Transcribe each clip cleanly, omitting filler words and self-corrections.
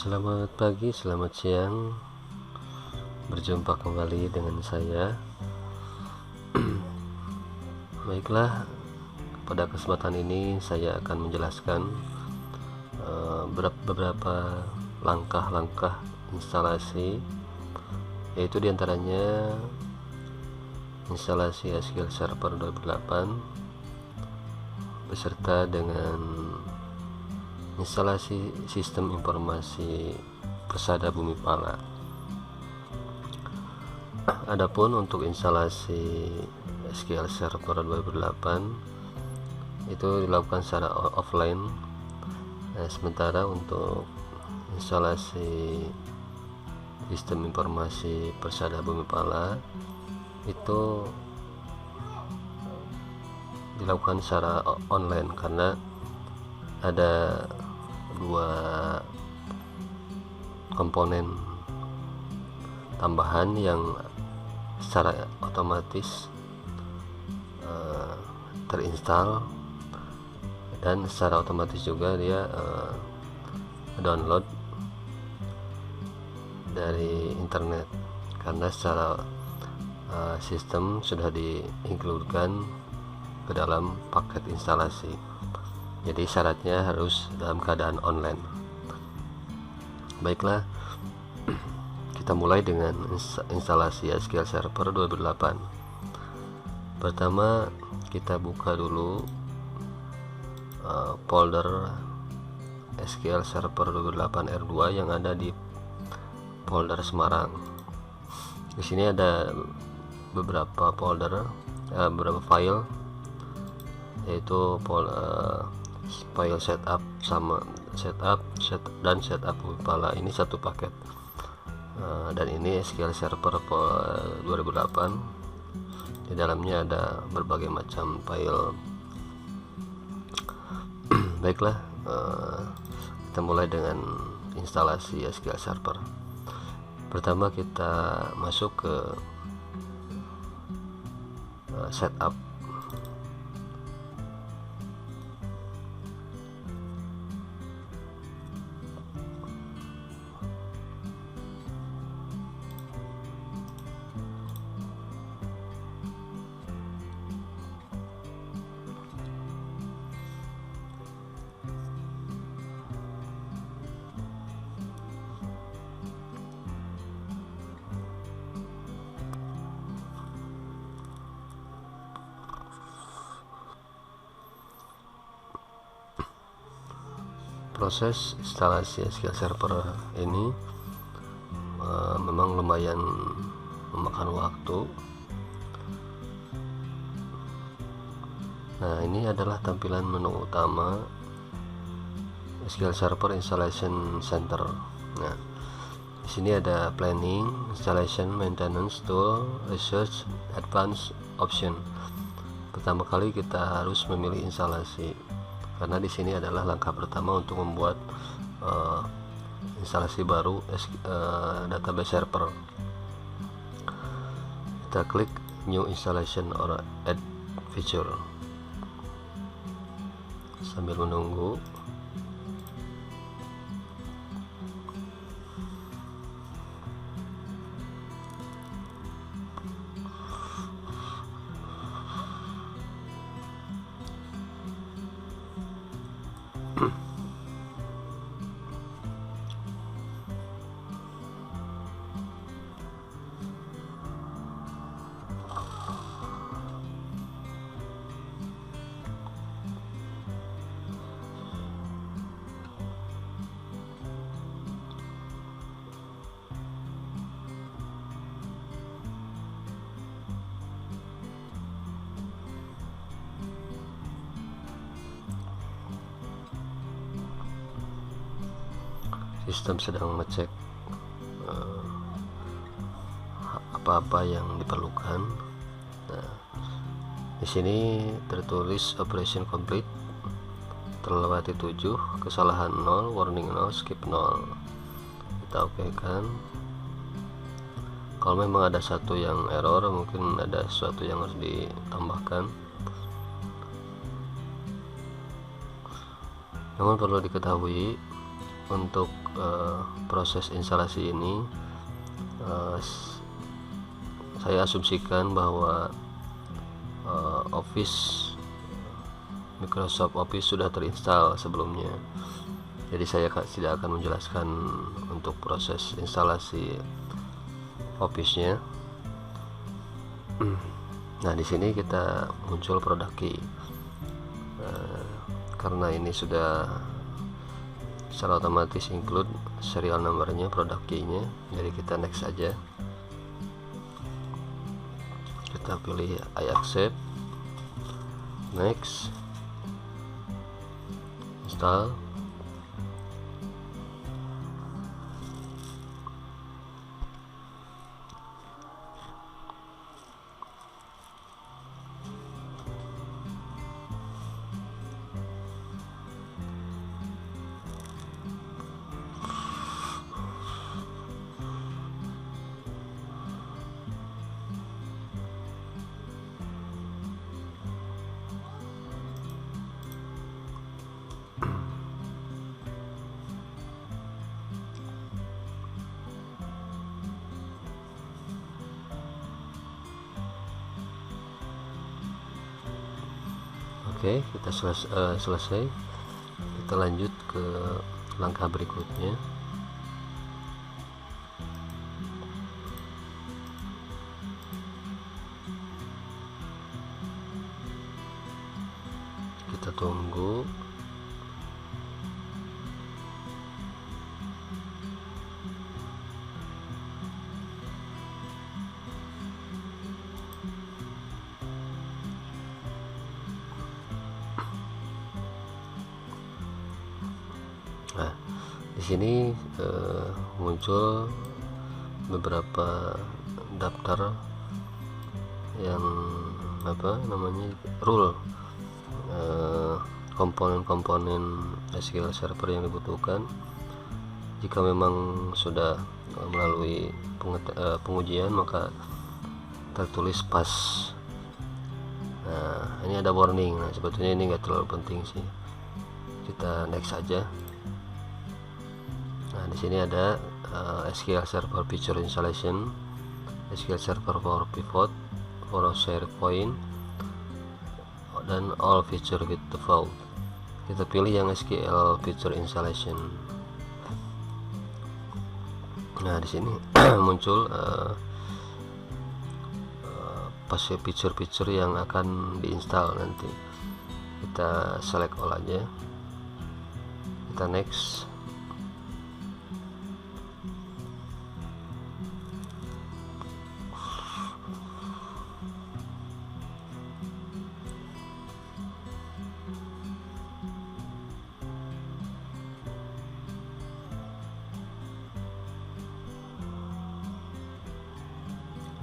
Selamat pagi, selamat siang. Berjumpa kembali dengan saya. Baiklah, pada kesempatan ini saya akan menjelaskan beberapa langkah-langkah instalasi, yaitu diantaranya instalasi SQL Server 2008 beserta dengan instalasi sistem informasi Persada Bumi Pala. Adapun untuk instalasi SQL Server 2008 itu dilakukan secara offline. Sementara untuk instalasi sistem informasi Persada Bumi Pala itu dilakukan secara online karena ada dua komponen tambahan yang secara otomatis terinstall dan secara otomatis juga dia download dari internet, karena secara sistem sudah diinkludkan ke dalam paket instalasi. Jadi syaratnya harus dalam keadaan online. Baiklah, kita mulai dengan instalasi SQL Server 2008. Pertama, kita buka dulu folder SQL Server 2008 R2 yang ada di folder Semarang. Di sini ada beberapa folder, beberapa file, yaitu file setup dan setup Bumi Pala. Ini satu paket, dan ini SQL Server 2008. Di dalamnya ada berbagai macam file. Baiklah, kita mulai dengan instalasi SQL Server. Pertama kita masuk ke setup. Proses instalasi SQL Server ini memang lumayan memakan waktu. Nah, ini adalah tampilan menu utama SQL Server Installation Center. Nah, di sini ada Planning, Installation, Maintenance, Tool, Research, Advanced Option. Pertama kali kita harus memilih instalasi, karena di sini adalah langkah pertama untuk membuat instalasi baru database server. Kita klik New Installation or Add Feature sambil menunggu. Sistem sedang mengecek apa-apa yang diperlukan. Nah, di sini tertulis operation complete, terlewati 7, kesalahan 0, warning 0, skip 0. Kita oke kan. Kalau memang ada satu yang error, mungkin ada sesuatu yang harus ditambahkan. Namun perlu diketahui, untuk proses instalasi ini saya asumsikan bahwa Microsoft Office sudah terinstall sebelumnya, jadi saya tidak akan menjelaskan untuk proses instalasi Office-nya. Nah, di sini kita muncul product key. Karena ini sudah secara otomatis include serial numbernya, product key-nya, jadi kita next aja. Kita pilih I accept, next, install. Oke, kita selesai. Kita lanjut ke langkah berikutnya. Kita tunggu. Nah, di sini muncul beberapa daftar yang rule, komponen-komponen SQL Server yang dibutuhkan. Jika memang sudah melalui pengujian, maka tertulis pas. Nah, ini ada warning. Nah, sebetulnya ini nggak terlalu penting sih, kita next saja. Nah, di sini ada SQL Server Feature Installation, SQL Server for Pivot, for SharePoint, dan All Feature with Default. Kita pilih yang SQL Feature Installation. Nah, di sini muncul feature-feature yang akan diinstal nanti. Kita select all aja, kita next.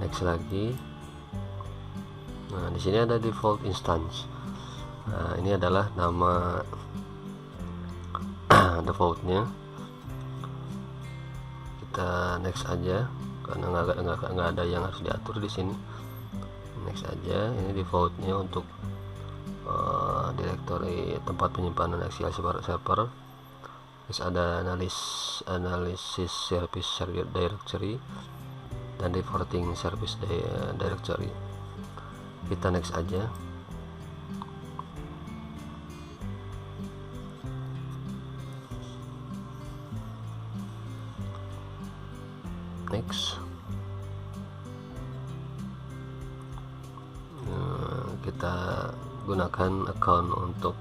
Next lagi. Nah, di sini ada default instance. Nah, ini adalah nama defaultnya. Kita next aja karena nggak ada yang harus diatur di sini. Next aja. Ini defaultnya untuk directory tempat penyimpanan SQL Server. Terus ada analysis service directory dan reporting service directory. Kita next aja. Next. Kita gunakan account untuk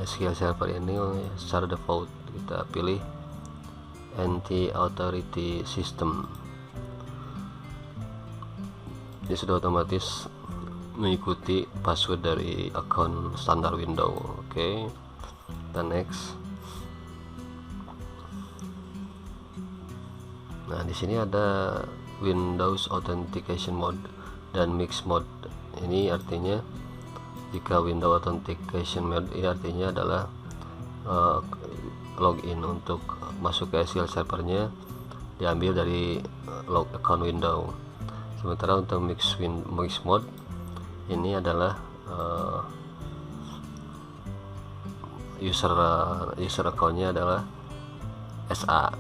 SQL Server ini secara default. Kita pilih anti-authority system. Ini sudah otomatis mengikuti password dari akun standar Windows. Oke, kita next. Nah, di sini ada Windows Authentication Mode dan Mixed Mode. Ini artinya jika Windows Authentication Mode ini artinya adalah login untuk masuk ke SQL servernya diambil dari log account Windows. Sementara untuk Mixed Mode ini adalah user accountnya adalah SA,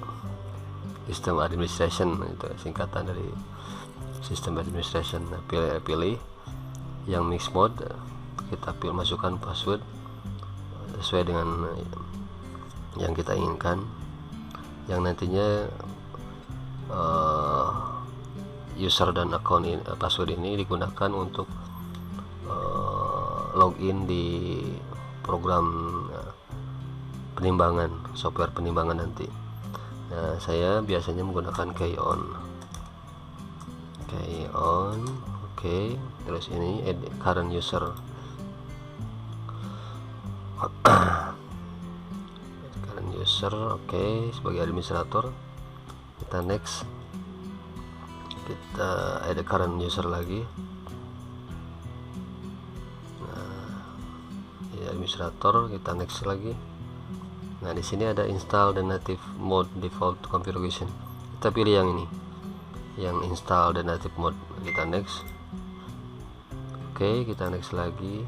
System Administration, itu singkatan dari System Administration. Nah, pilih yang mix mode, kita masukkan password sesuai dengan yang kita inginkan, yang nantinya user dan account password ini digunakan untuk login di program penimbangan, software penimbangan nanti. Nah, saya biasanya menggunakan Keyon. Oke. Terus ini add current user. Current user, oke. Sebagai administrator, kita next. Kita add current user lagi. Administrator, kita next lagi. Nah, di sini ada install the native mode default configuration. Kita pilih yang ini, yang install the native mode. Kita next. Oke, kita next lagi.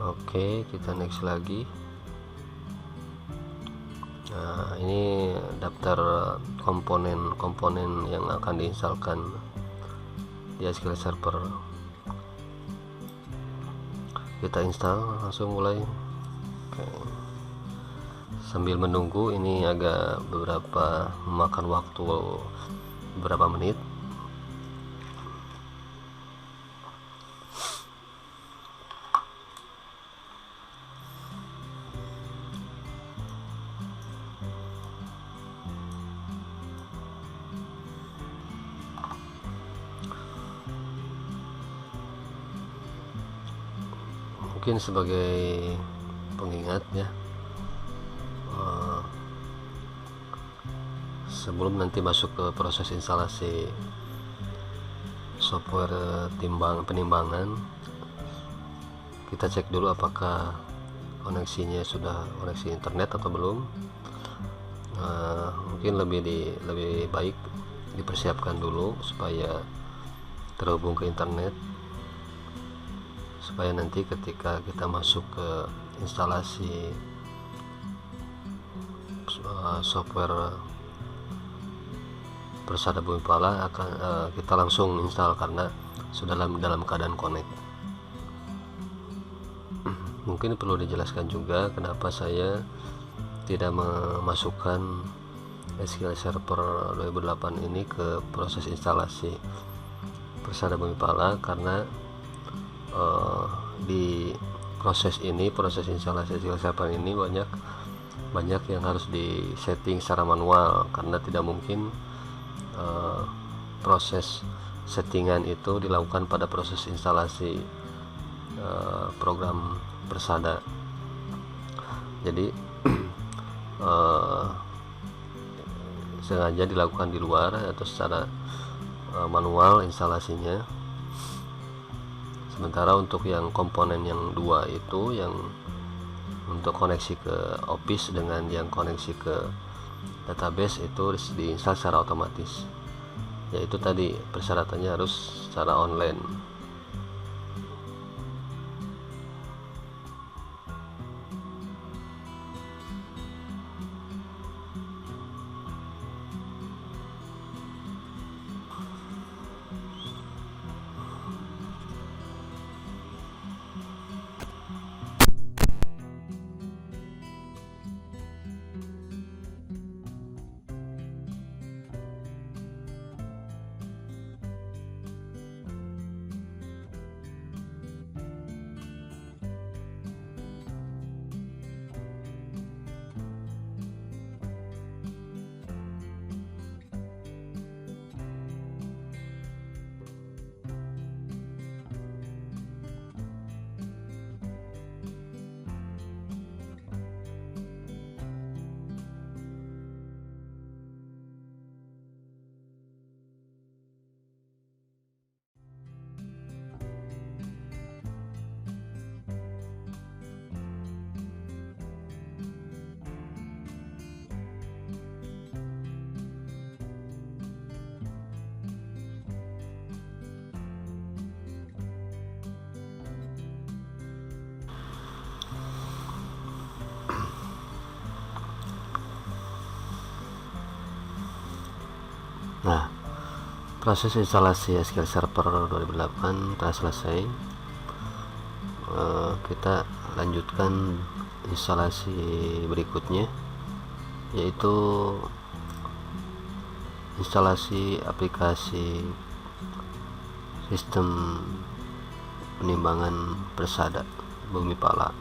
Oke, kita next lagi. Nah, ini daftar komponen yang akan diinstalkan di SQL Server. Kita install, langsung mulai. Oke. Sambil menunggu, ini agak memakan waktu beberapa menit. Mungkin sebagai pengingat ya, sebelum nanti masuk ke proses instalasi software penimbangan, kita cek dulu apakah koneksinya sudah koneksi internet atau belum. Mungkin lebih baik dipersiapkan dulu supaya terhubung ke internet, supaya nanti ketika kita masuk ke instalasi software Persada Bumi Pala akan kita langsung install karena sudah dalam keadaan connect. Mungkin perlu dijelaskan juga kenapa saya tidak memasukkan SQL Server 2008 ini ke proses instalasi Persada Bumi Pala, karena di proses instalasi SQL Server ini banyak yang harus di setting secara manual, karena tidak mungkin proses settingan itu dilakukan pada proses instalasi program Persada. Jadi sengaja dilakukan di luar atau secara manual instalasinya. Sementara untuk yang komponen yang dua itu, yang untuk koneksi ke Office dengan yang koneksi ke database, itu diinstal secara otomatis. Yaitu tadi persyaratannya harus secara online. Nah, proses instalasi SQL Server 2008 telah selesai. Kita lanjutkan instalasi berikutnya, yaitu instalasi aplikasi sistem penimbangan persada Bumi Pala.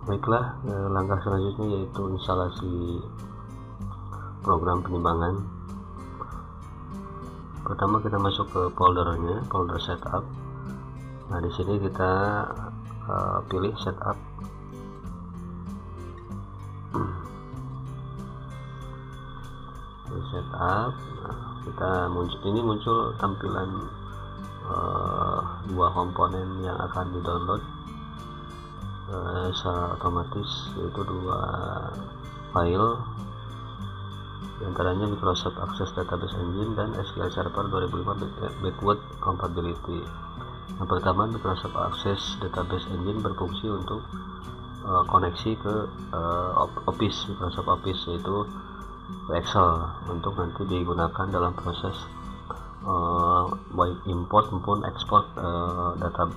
Baiklah, langkah selanjutnya yaitu instalasi program penimbangan. Pertama kita masuk ke foldernya, folder setup. Nah, di sini kita pilih setup. Setup. Nah, kita muncul tampilan dua komponen yang akan di-download secara otomatis, yaitu dua file, diantaranya Microsoft Access Database Engine dan SQL Server 2005 Backward Compatibility. Yang pertama, Microsoft Access Database Engine berfungsi untuk koneksi ke Office, Microsoft Office, yaitu Excel, untuk nanti digunakan dalam proses baik import maupun ekspor data.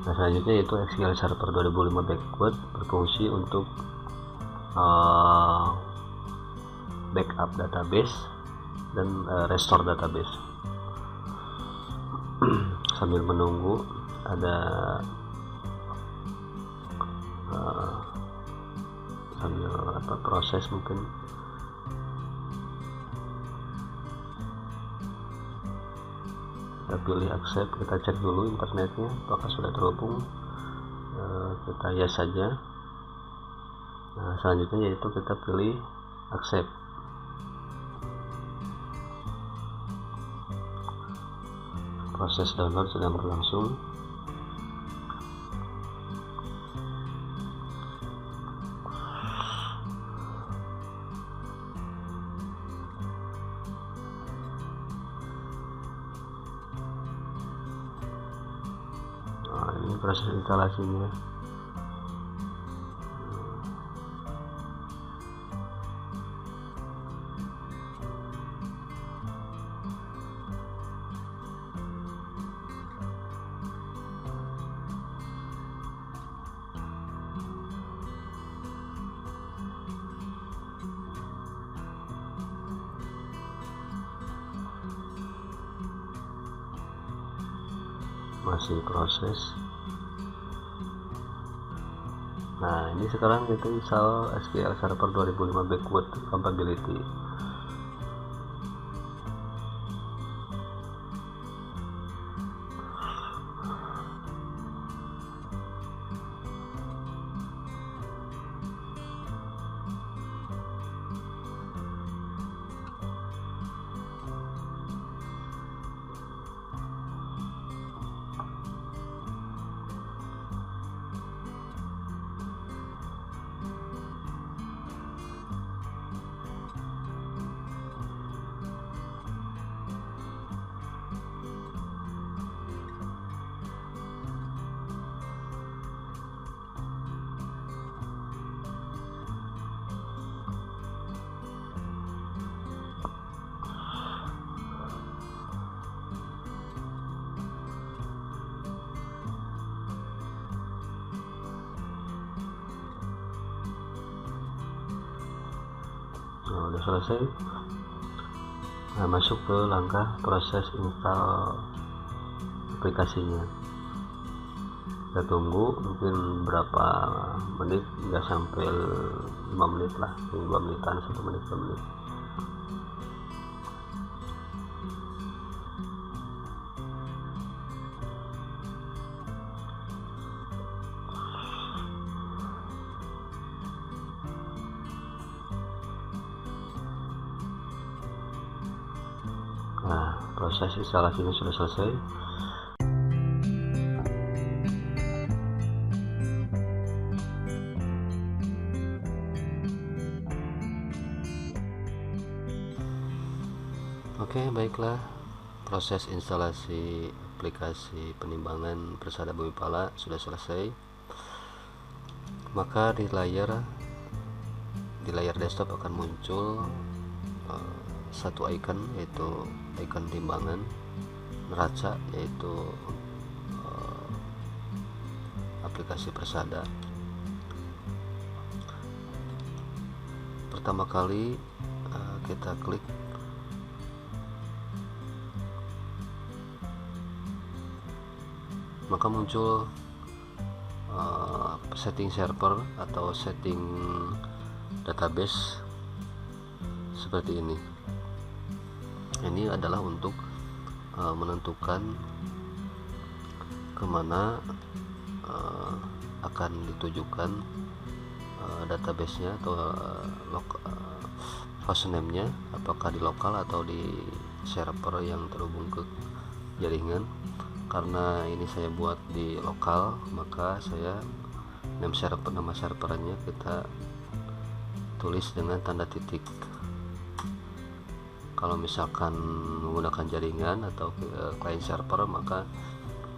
Nah, selanjutnya yaitu SQL Server 2005 Backward berfungsi untuk backup database dan restore database. Sambil menunggu ada proses, mungkin kita pilih accept, kita cek dulu internetnya apakah sudah terhubung, kita yes saja. Nah, selanjutnya yaitu kita pilih accept. Proses download sedang berlangsung. Nah, ini proses instalasinya. Masih proses. Nah, ini sekarang kita install SQL Server 2005 Backward Compatibility. Nah, udah selesai. Nah, masuk ke langkah proses install aplikasinya. Kita tunggu mungkin berapa menit, nggak sampai 5 menit lah, 2 menitan, 1 menit, 2 menit. Nah, proses instalasinya sudah selesai. Oke, baiklah. Proses instalasi aplikasi penimbangan persada bumi pala sudah selesai. Maka di layar desktop akan muncul satu icon, yaitu icon timbangan neraca, yaitu aplikasi persada. Pertama kali kita klik maka muncul setting server atau setting database seperti ini. Ini adalah untuk menentukan kemana akan ditujukan database-nya atau host name-nya, apakah di lokal atau di server yang terhubung ke jaringan. Karena ini saya buat di lokal, maka saya nama servernya kita tulis dengan tanda titik. Kalau misalkan menggunakan jaringan atau client server, maka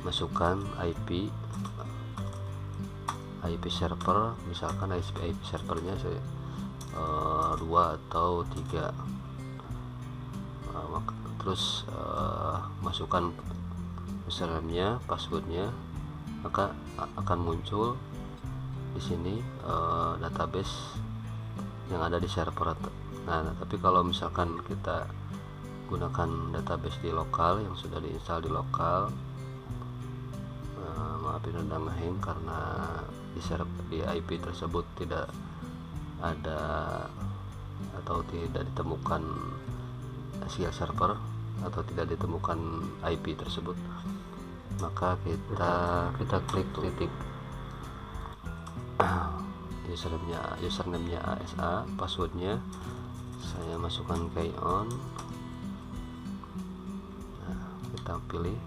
masukkan IP server, misalkan IP servernya 2 atau 3, terus masukkan username-nya, passwordnya, maka akan muncul di sini database yang ada di server. Nah, tapi kalau misalkan kita gunakan database di lokal yang sudah diinstal di lokal, maafin udah ngehang karena di IP tersebut tidak ada atau tidak ditemukan SQL server atau tidak ditemukan IP tersebut, maka kita klik titik username-nya ASA, passwordnya saya masukkan key on. Nah, kita pilih,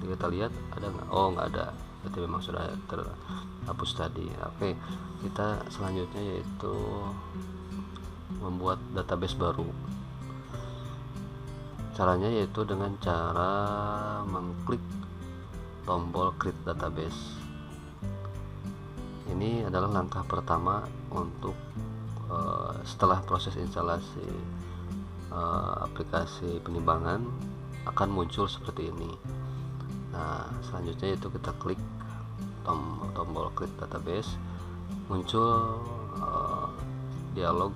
kita lihat ada nggak? Oh, nggak ada, berarti memang sudah terhapus tadi. Oke, kita selanjutnya yaitu membuat database baru. Caranya yaitu dengan cara mengklik tombol create database. Ini adalah langkah pertama untuk setelah proses instalasi aplikasi penimbangan akan muncul seperti ini. Nah, selanjutnya yaitu kita klik tombol create database, muncul dialog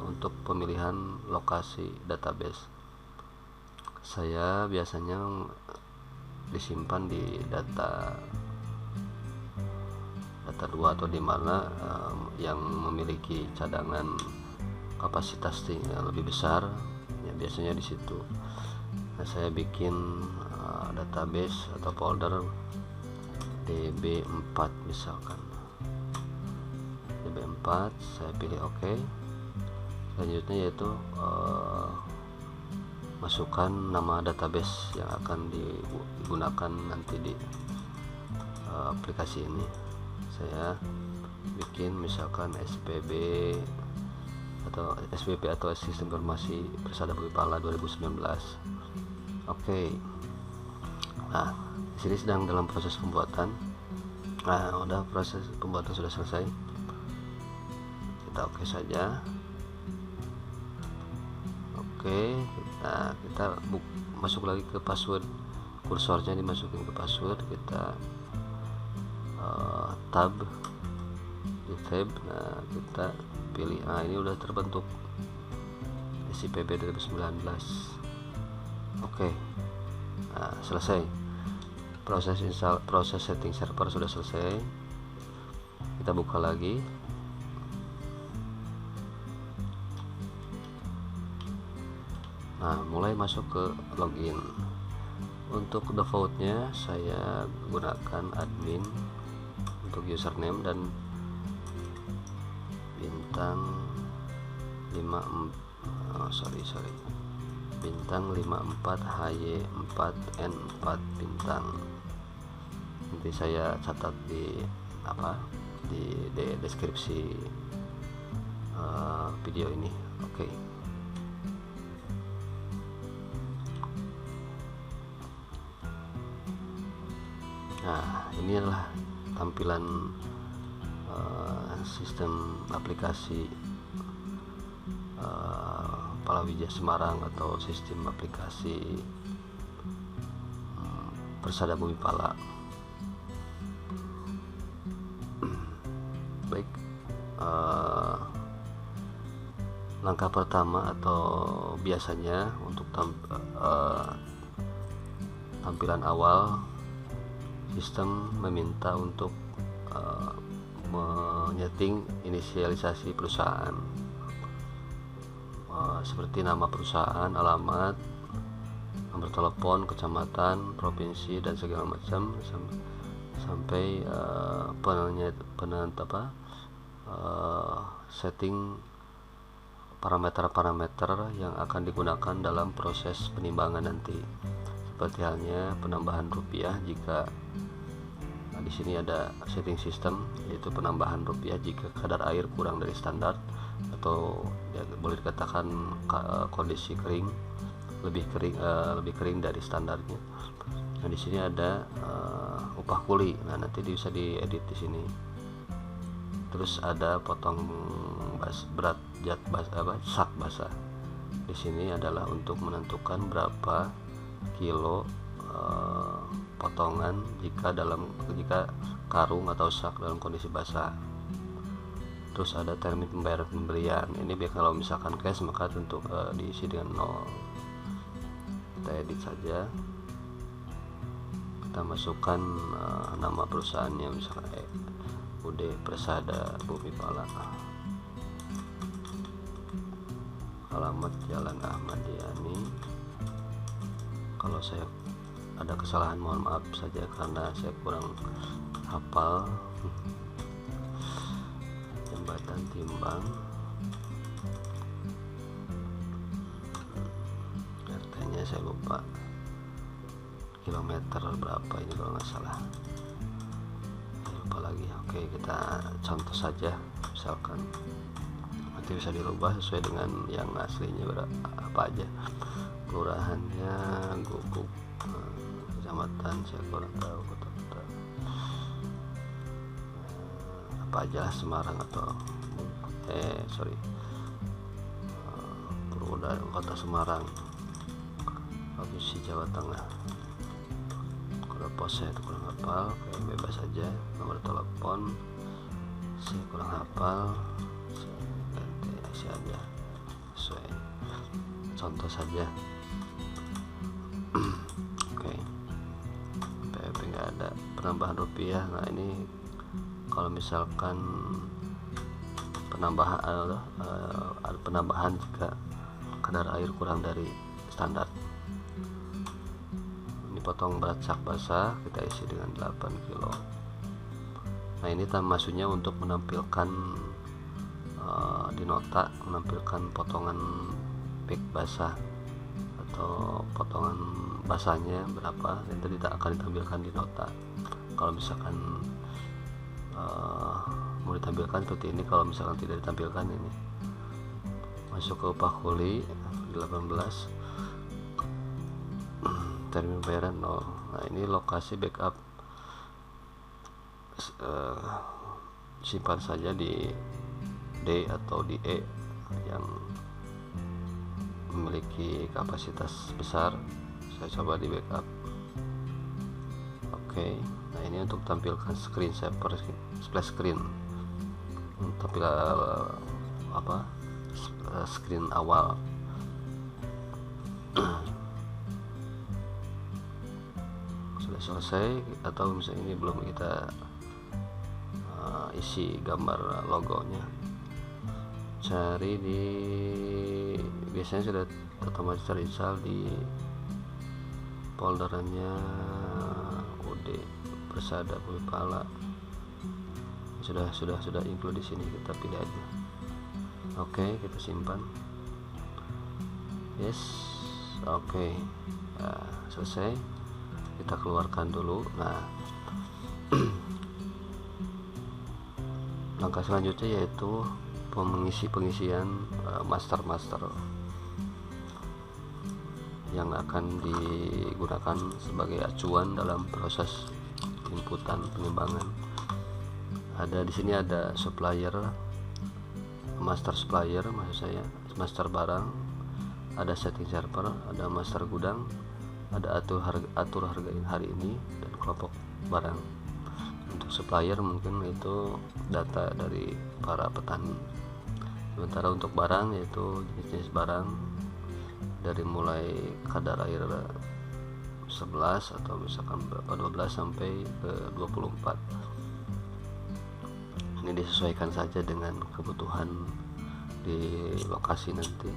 untuk pemilihan lokasi database. Saya biasanya disimpan di data 2 atau di mana yang memiliki cadangan kapasitas yang lebih besar, ya biasanya di situ. Nah, saya bikin database atau folder DB4 misalkan. DB4 saya pilih OK. Selanjutnya yaitu masukkan nama database yang akan digunakan nanti di aplikasi ini. Saya bikin misalkan SPB atau Sistem Informasi Persada Bumi Pala 2019. Oke. Nah, di sini sedang dalam proses pembuatan. Nah, udah proses pembuatan sudah selesai. Kita oke saja. Oke, kita masuk lagi ke password, kursornya dimasukin ke password, kita tab di tab. Nah, kita pilih, ini udah terbentuk SIPB 2019. Oke. Nah, selesai proses setting server sudah selesai. Kita buka lagi. Nah, mulai masuk ke login. Untuk defaultnya saya gunakan admin untuk username dan bintang 5 bintang 54 HY4 N4 bintang. Nanti saya catat di deskripsi video ini. Oke. Nah, ini adalah tampilan sistem aplikasi Palawija Semarang atau sistem aplikasi Persada Bumi Pala. Baik, langkah pertama atau biasanya untuk tampilan awal, sistem meminta untuk menyeting inisialisasi perusahaan, seperti nama perusahaan, alamat, nomor telepon, kecamatan, provinsi, dan segala macam, sampai setting parameter-parameter yang akan digunakan dalam proses penimbangan nanti, seperti halnya penambahan rupiah jika di sini ada setting sistem, yaitu penambahan rupiah jika kadar air kurang dari standar atau ya, boleh dikatakan kondisi kering, lebih kering dari standarnya. Nah, di sini ada upah kuli. Nah, nanti bisa diedit di sini. Terus ada potong berat sak basah. Di sini adalah untuk menentukan berapa kilo potongan jika karung atau sak dalam kondisi basah. Terus ada termin pembayaran pembelian. Ini biar kalau misalkan cash maka tentu diisi dengan 0. Kita edit saja. Kita masukkan nama perusahaannya, misalkan UD Persada Bumi Pala. Alamat Jalan Ahmad Yani. Kalau saya ada kesalahan mohon maaf saja karena saya kurang hafal. Jembatan Timbang, RT-nya saya lupa, kilometer berapa ini kalau nggak salah, saya lupa lagi. Oke, kita contoh saja, misalkan nanti bisa dirubah sesuai dengan yang aslinya apa aja. Kelurahannya Guguk, kecamatan saya kurang tahu, kota-kota apa aja, Semarang atau Purwodarjo, kota Semarang, provinsi Jawa Tengah. Kode pos saya kurang hafal, bebas saja. Nomor telepon saya kurang hafal, ganti isi aja sesuai contoh saja. Oke. PWP nggak ada. Penambahan rupiah. Nah, ini kalau misalkan penambahan jika kadar air kurang dari standar. Ini potong berat sak basah, kita isi dengan 8 kilo. Nah, ini maksudnya untuk menampilkan di nota, menampilkan potongan pik basah atau potongan basahnya berapa, itu tidak akan ditampilkan di nota. Kalau misalkan mau ditampilkan seperti ini, kalau misalkan tidak ditampilkan, ini masuk ke upah kuli 18, termin pembayaran 0. Nah, ini lokasi backup, simpan saja di D atau di E yang memiliki kapasitas besar. Saya coba di backup. Oke. Nah, ini untuk tampilkan screen saver, splash screen, tampil screen awal. Sudah selesai, atau misalnya ini belum kita isi gambar logonya, cari biasanya sudah otomatis terinstall di foldernya UD Persada Bumi Pala. Sudah include di sini, kita pilih aja. Oke, kita simpan. Yes. Oke. Nah, selesai, kita keluarkan dulu. Nah, langkah selanjutnya yaitu pengisian master yang akan digunakan sebagai acuan dalam proses inputan pengembangan. Ada di sini ada supplier, master supplier maksud saya, master barang, ada setting server, ada master gudang, ada atur harga hari ini, dan kelompok barang. Untuk supplier mungkin itu data dari para petani, sementara untuk barang yaitu jenis barang dari mulai kadar air 11 atau misalkan berapa 12 sampai ke 24. Ini disesuaikan saja dengan kebutuhan di lokasi nanti.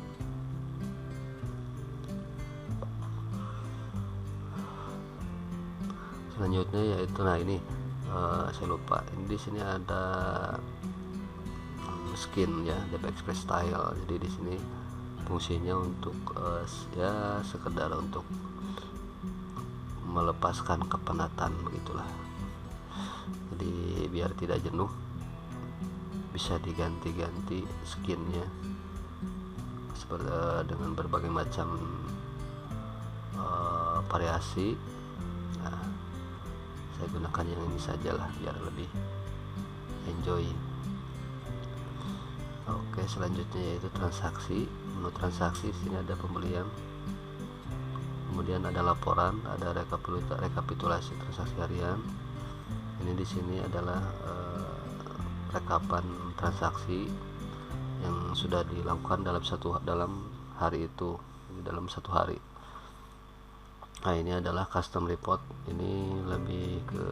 Selanjutnya yaitu, nah ini saya lupa, ini di sini ada skin ya, Dev Express Style. Jadi di sini fungsinya untuk ya sekedar untuk melepaskan kepenatan begitulah. Jadi biar tidak jenuh, bisa diganti-ganti skinnya seperti dengan berbagai macam variasi. Nah, saya gunakan yang ini sajalah biar lebih enjoy. Oke, selanjutnya yaitu transaksi. Menu transaksi, sini ada pembelian, kemudian ada laporan, ada rekapitulasi transaksi harian. Ini di sini adalah rekapan transaksi yang sudah dilakukan dalam hari itu, dalam satu hari. Nah, ini adalah custom report. Ini lebih ke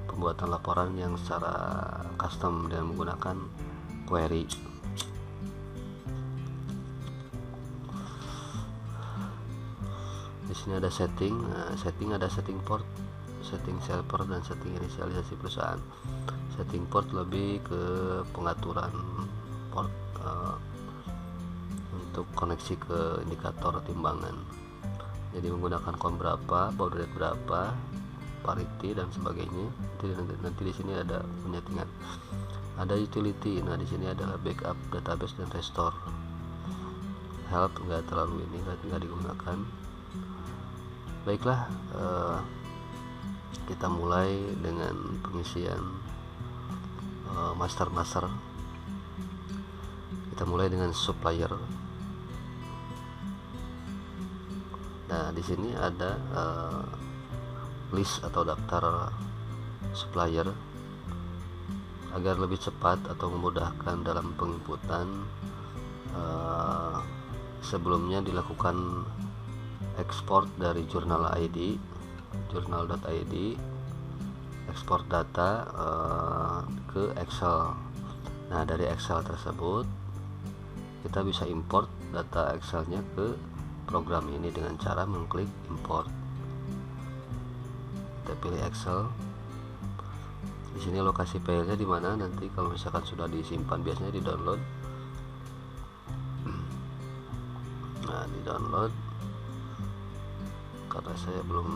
pembuatan laporan yang secara custom dengan menggunakan query. Di sini ada setting. Nah, setting ada setting port, setting server, dan setting inisialisasi perusahaan. Setting port lebih ke pengaturan port untuk koneksi ke indikator timbangan. Jadi menggunakan COM berapa, baud rate berapa, parity dan sebagainya. Nanti di sini ada penyetingan. Ada utility. Nah, di sini adalah backup database dan restore. Help nggak terlalu ini, nggak digunakan. Baiklah, kita mulai dengan pengisian master. Kita mulai dengan supplier. Nah, di sini ada list atau daftar supplier. Agar lebih cepat atau memudahkan dalam penginputan, sebelumnya dilakukan ekspor dari journal.id, ekspor data ke Excel. Nah, dari Excel tersebut kita bisa import data Excelnya ke program ini dengan cara mengklik import. Kita pilih Excel. Di sini lokasi filenya di mana, nanti kalau misalkan sudah disimpan biasanya di download. Nah, di download, karena saya belum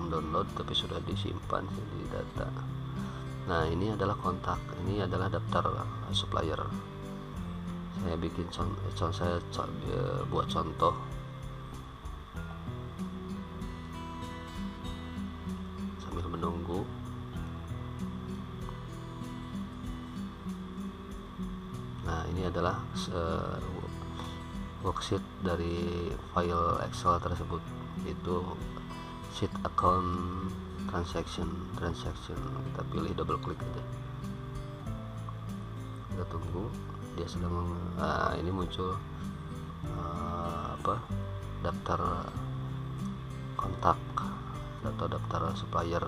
mendownload tapi sudah disimpan di data. Nah, ini adalah kontak, ini adalah daftar supplier. Saya bikin buat contoh. Sambil menunggu. Nah, ini adalah worksheet dari file Excel tersebut, yaitu sheet account transaction. Kita pilih, double klik aja, kita tunggu dia sedang ini muncul daftar kontak atau daftar supplier,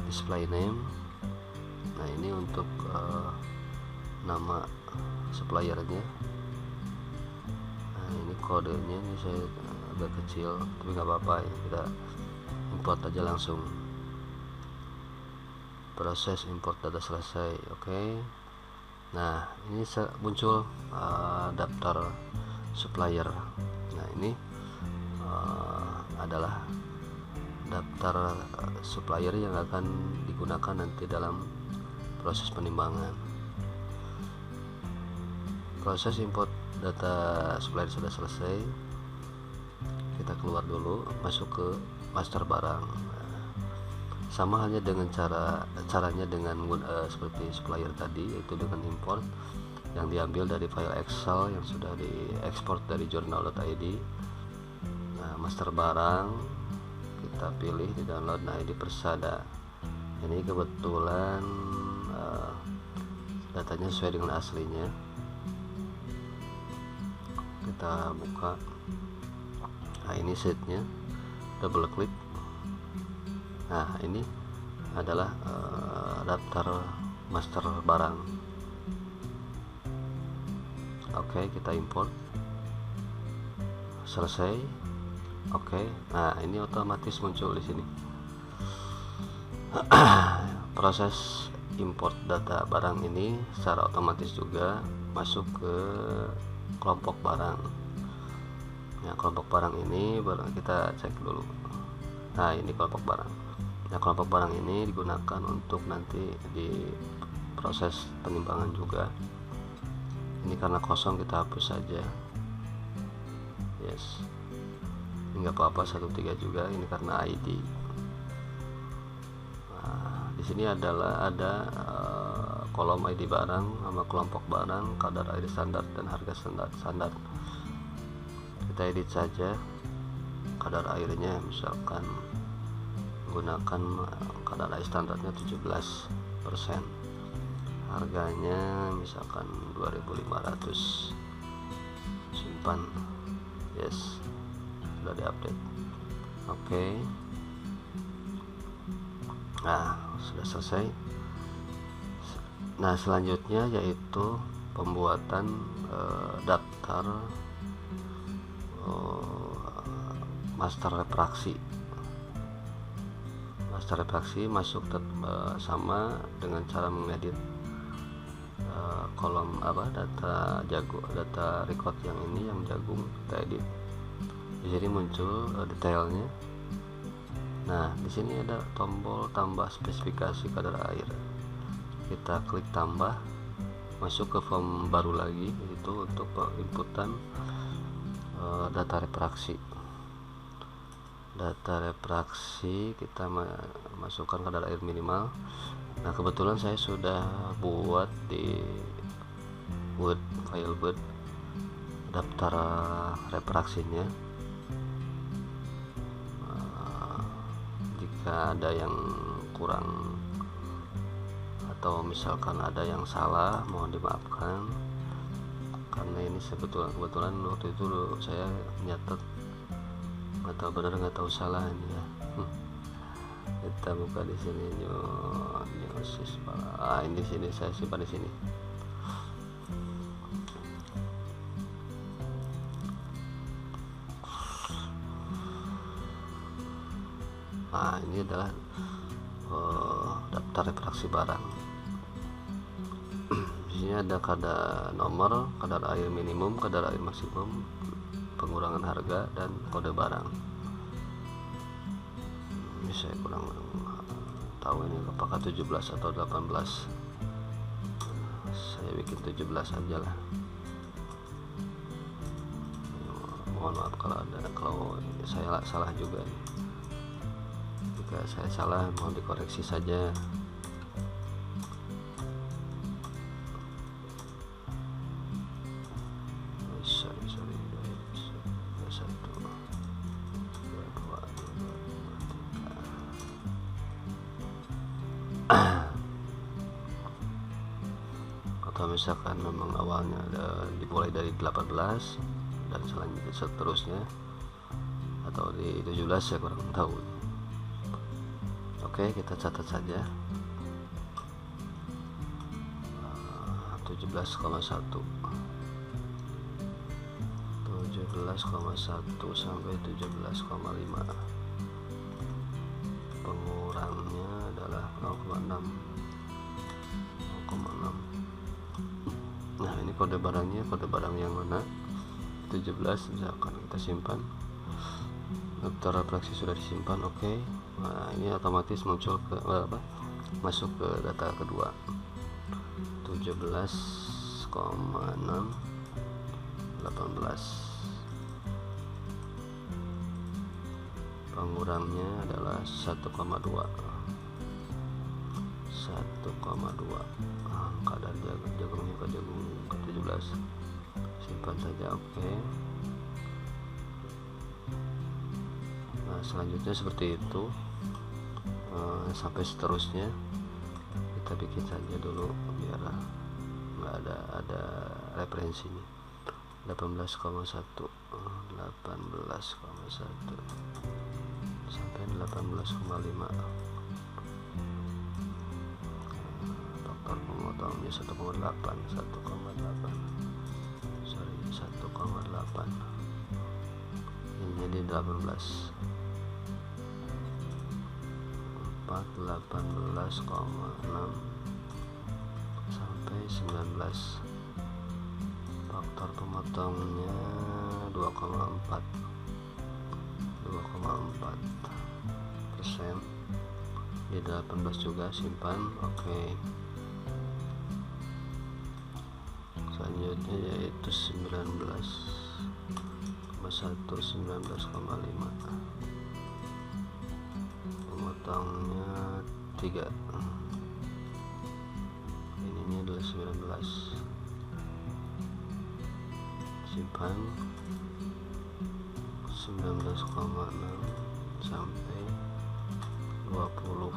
display name. Nah, ini untuk nama suppliernya. Nah, ini kodenya, ini saya agak kecil tapi nggak apa-apa ya, kita import aja langsung. Proses import data selesai. Oke. Nah, ini muncul daftar supplier. Nah, ini adalah daftar supplier yang akan digunakan nanti dalam proses penimbangan. Proses import data supplier sudah selesai. Kita keluar dulu, masuk ke master barang. Sama halnya dengan caranya dengan seperti supplier tadi, yaitu dengan import yang diambil dari file Excel yang sudah diekspor dari journal.id. Nah, master barang kita pilih, di download. Nah, ini persada. Ini kebetulan datanya sesuai dengan aslinya. Kita buka. Nah, ini sheetnya, double klik. Nah, ini adalah daftar master barang. Oke, kita import. Selesai. Oke. Nah, ini otomatis muncul di sini. Proses import data barang ini secara otomatis juga masuk ke kelompok barang. Nah, kelompok barang ini kita cek dulu. Nah, ini kelompok barang. Nah, kelompok barang ini digunakan untuk nanti di proses penimbangan juga. Ini karena kosong, kita hapus saja. Yes, ini nggak apa-apa, 13 juga. Ini karena ID. Nah, di sini ada kolom ID barang sama kelompok barang, kadar air standar dan harga standar. Kita edit saja kadar airnya, misalkan menggunakan kadar air standarnya 17%, harganya misalkan 2.500, simpan. Yes, sudah diupdate. Oke. Nah, sudah selesai. Nah, selanjutnya yaitu pembuatan daftar master refraksi. Master refraksi masuk sama dengan cara mengedit kolom data record yang ini, yang jagung kita edit. Di sini muncul detailnya. Nah, di sini ada tombol tambah spesifikasi kadar air. Kita klik tambah, masuk ke form baru lagi, itu untuk inputan data refraksi. Data refraksi kita masukkan kadar air minimal. Nah, kebetulan saya sudah buat di Word, file Word, daftar refraksinya. Jika ada yang kurang atau misalkan ada yang salah, mohon dimaafkan, karena ini kebetulan waktu itu saya nyatet nggak tahu benar nggak tahu salah ini ya. Kita buka di sini ini sini, saya simpan di sini. Nah, ini adalah daftar refraksi barang. Di sini ada kadar nomor, kadar air minimum, kadar air maksimum, pengurangan harga, dan kode barang. Ini saya kurang tahu ini apakah 17 atau 18. Saya bikin 17 aja lah. Mohon maaf kalau saya salah juga. Jika saya salah, mohon dikoreksi saja. Atau misalkan memang awalnya dimulai dari 18 dan seterusnya, atau di 17, saya kurang tahu. Oke, kita catat saja 17,1 sampai 17,5. Pengurangnya adalah 0,6. kode barangnya, kode barang yang mana, 17 misalkan kita simpan. Vektor refleksi sudah disimpan. Oke. Nah, ini otomatis muncul ke masuk ke data kedua, 17,6 18. Pengurangnya adalah 1,2. Angka dari jagungnya ke jagung ke 17. Simpan saja. Oke. Nah, selanjutnya seperti itu, sampai seterusnya kita bikin saja dulu biar nggak ada referensinya. 18,1 sampai 18,5. Faktor pemotongnya 1,8. 1,8 ini jadi 18. 18,6 sampai 19. Faktor pemotongnya 2,4 persen di 18 juga. Simpan. Oke. Selanjutnya yaitu 19,5 pemotongnya 3. Ini adalah 19. Simpan. 19,6 sampai 20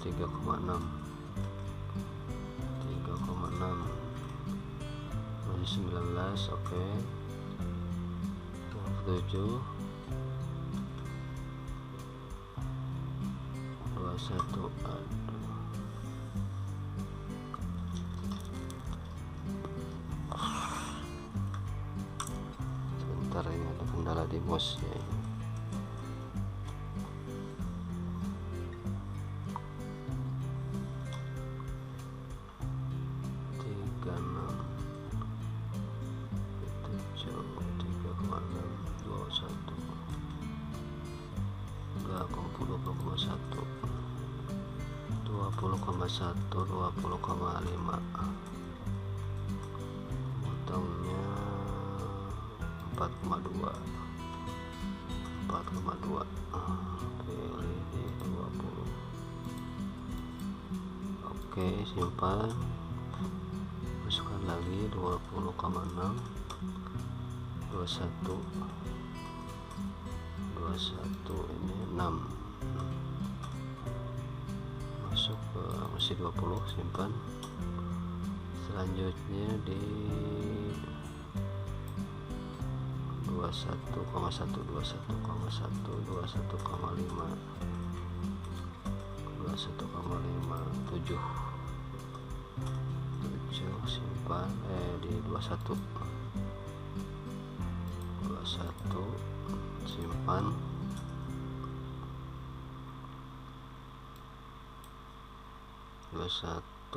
3,6 masih 19. Oke. 27 21. Sebentar, ini ada kendala di mouse-nya ini. Satu 20,5. Potongnya 4,2. Pilih di 20. Oke. Simpan. Masukkan lagi 20,6. 21 ini 6. Masuk ke masih 20. Simpan. Selanjutnya di 21,1 21,5 7. Simpan. Di 21 simpan.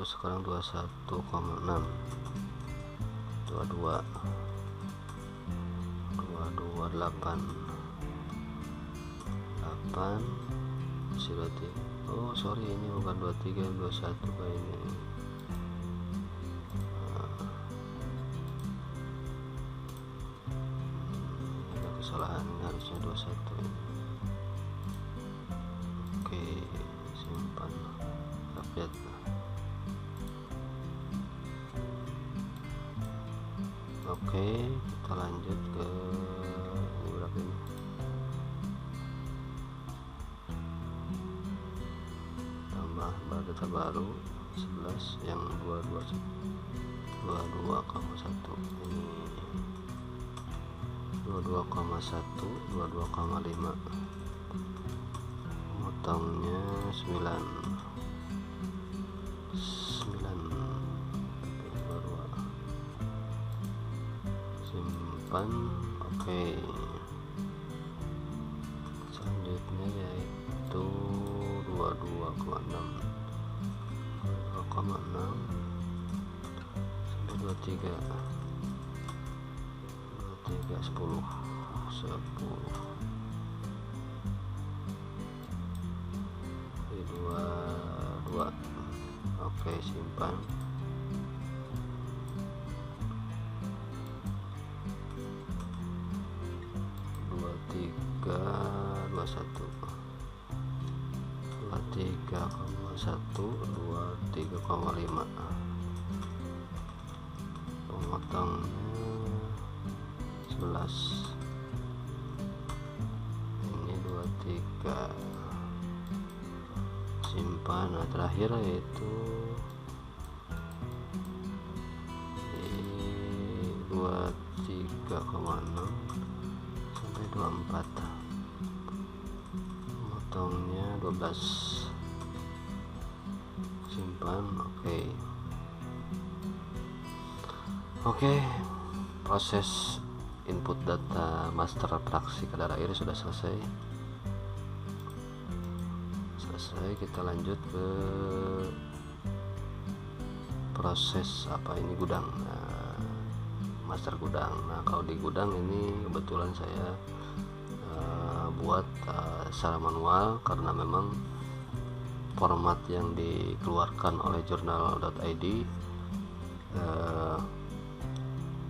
Sekarang 21,6 22 8 masih 23. Oh sorry, ini bukan 23, 21 kayak ini. Ada kesalahan, harusnya 21 ini. Oke. Simpan. Update. Oke, kita lanjut ke berapa ini? Tambah data baru 11 yang 22,1 ini 22,1 22,5. Potongnya 9. Simpan. Oke. Selanjutnya yaitu 22,6 23 10 22. Oke, simpan. Dua tiga 23,5 pemotongnya 11. Ini 23 simpan. Nah, terakhir yaitu di 23,6 sampai 24, potongnya 12, simpan. Oke, proses input data master atraksi kadar air sudah selesai. Kita lanjut ke proses gudang. Master gudang. Nah, kalau di gudang ini kebetulan saya buat secara manual karena memang format yang dikeluarkan oleh journal.id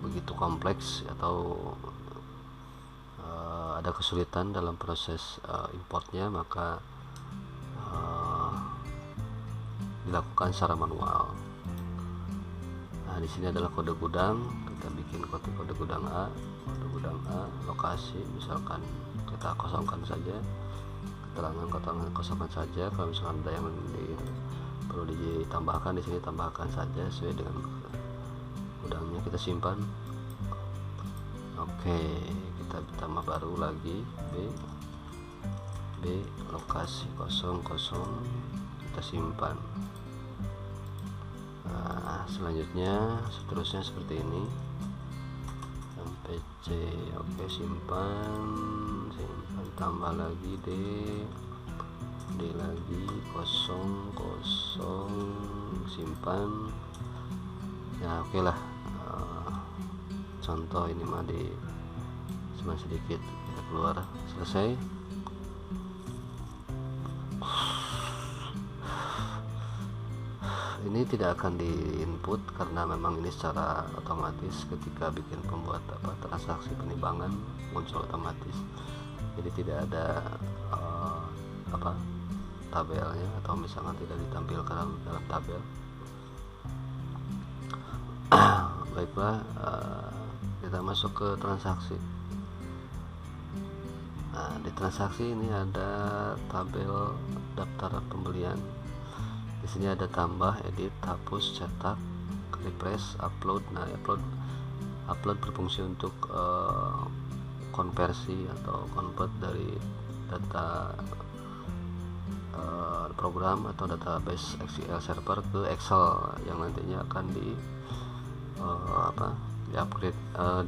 begitu kompleks atau ada kesulitan dalam proses importnya, maka dilakukan secara manual. Nah, di sini adalah kode gudang. Kita bikin kode gudang A, lokasi misalkan kita kosongkan saja, keterangan kosongkan saja. Kalau misalkan ada yang perlu ditambahkan di sini tambahkan saja sesuai dengan gudangnya. Kita simpan. Oke, kita tambah baru lagi B lokasi 00, kita simpan. Nah, seterusnya seperti ini sampai C. Oke, simpan, tambah lagi D lagi 00, simpan. Ya, oke lah. Contoh ini mah cuma sedikit ya, keluar. Selesai. Ini tidak akan diinput karena memang ini secara otomatis ketika bikin transaksi penimbangan muncul otomatis. Jadi tidak ada tabelnya atau misalkan tidak ditampilkan dalam tabel. Baiklah, kita masuk ke transaksi. Nah, di transaksi ini ada tabel daftar pembelian. Di sini ada tambah, edit, hapus, cetak, refresh, upload. Nah, upload berfungsi untuk konversi atau convert dari data program atau database SQL Server ke Excel yang nantinya akan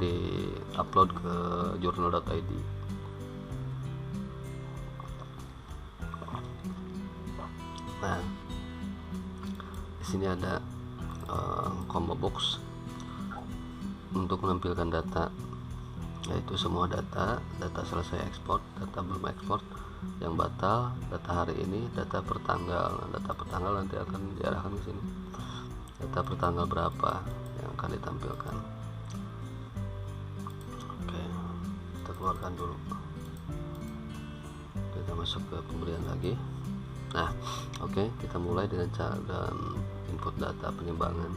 di-upload ke journal.id. Nah, di sini ada combo box untuk menampilkan data, yaitu semua data selesai ekspor, data belum ekspor, yang batal, data hari ini, data per tanggal. Data per tanggal nanti akan diarahkan ke sini. Data per tanggal berapa yang akan ditampilkan. Oke, kita keluarkan dulu. Kita masuk ke pembelian lagi. Nah, oke, kita mulai dengan cara input data penimbangan.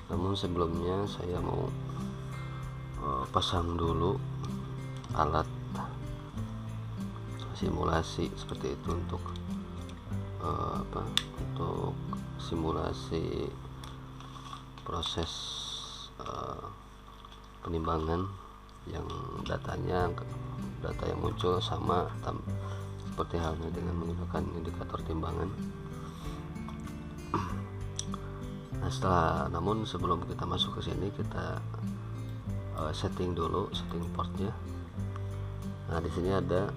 Namun sebelumnya saya mau pasang dulu alat simulasi seperti itu untuk untuk simulasi proses penimbangan yang data yang muncul sama seperti halnya dengan menggunakan indikator timbangan. Nah, namun sebelum kita masuk ke sini, kita setting portnya. Nah, di sini ada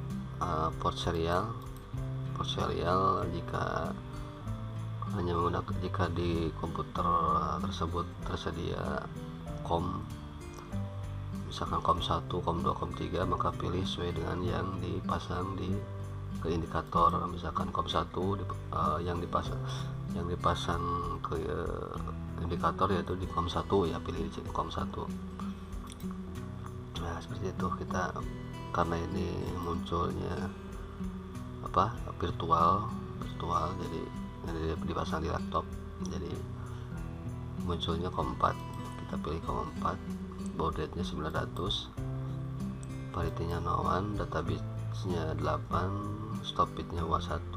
port serial jika hanya menggunakan jika di komputer tersebut tersedia COM, misalkan COM 1, COM 2, COM 3, maka pilih sesuai dengan yang dipasang di ke indikator. Misalkan COM 1 yang dipasang ke indikator yaitu di COM 1, ya pilih di COM 1. Nah seperti itu. Kita karena ini munculnya virtual, jadi dipasang di laptop, jadi munculnya COM 4. Kita pilih COM 4, baud rate nya 900, parity-nya 01, database-nya 8, stop bit-nya WA1.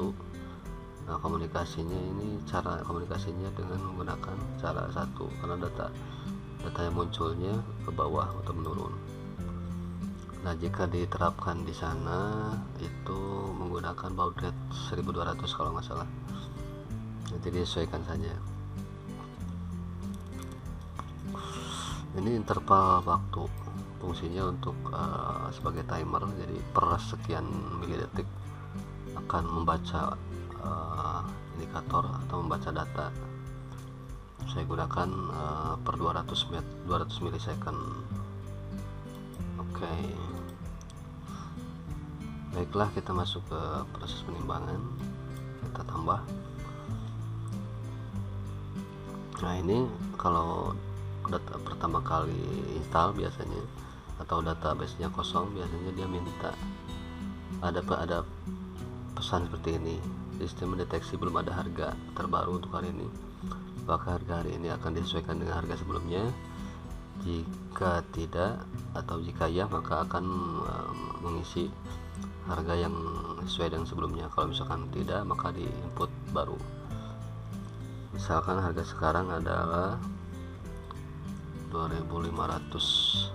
Nah komunikasinya ini, cara komunikasinya dengan menggunakan cara 1, karena data yang munculnya ke bawah atau menurun. Nah jika diterapkan di sana itu menggunakan baud rate 1200 kalau nggak salah, nanti disesuaikan saja. Ini interval waktu, fungsinya untuk sebagai timer, jadi per sekian milidetik akan membaca indikator atau membaca data. Saya gunakan per 200 milisecond. Oke. Baiklah, kita masuk ke proses penimbangan. Kita tambah. Nah ini kalau data pertama kali install biasanya, atau database-nya kosong, biasanya dia minta ada pesan seperti ini: sistem mendeteksi belum ada harga terbaru untuk hari ini. Apakah harga hari ini akan disesuaikan dengan harga sebelumnya? Jika tidak atau jika ya, maka akan mengisi harga yang sesuai dengan sebelumnya. Kalau misalkan tidak, maka di input baru. Misalkan harga sekarang adalah 2500,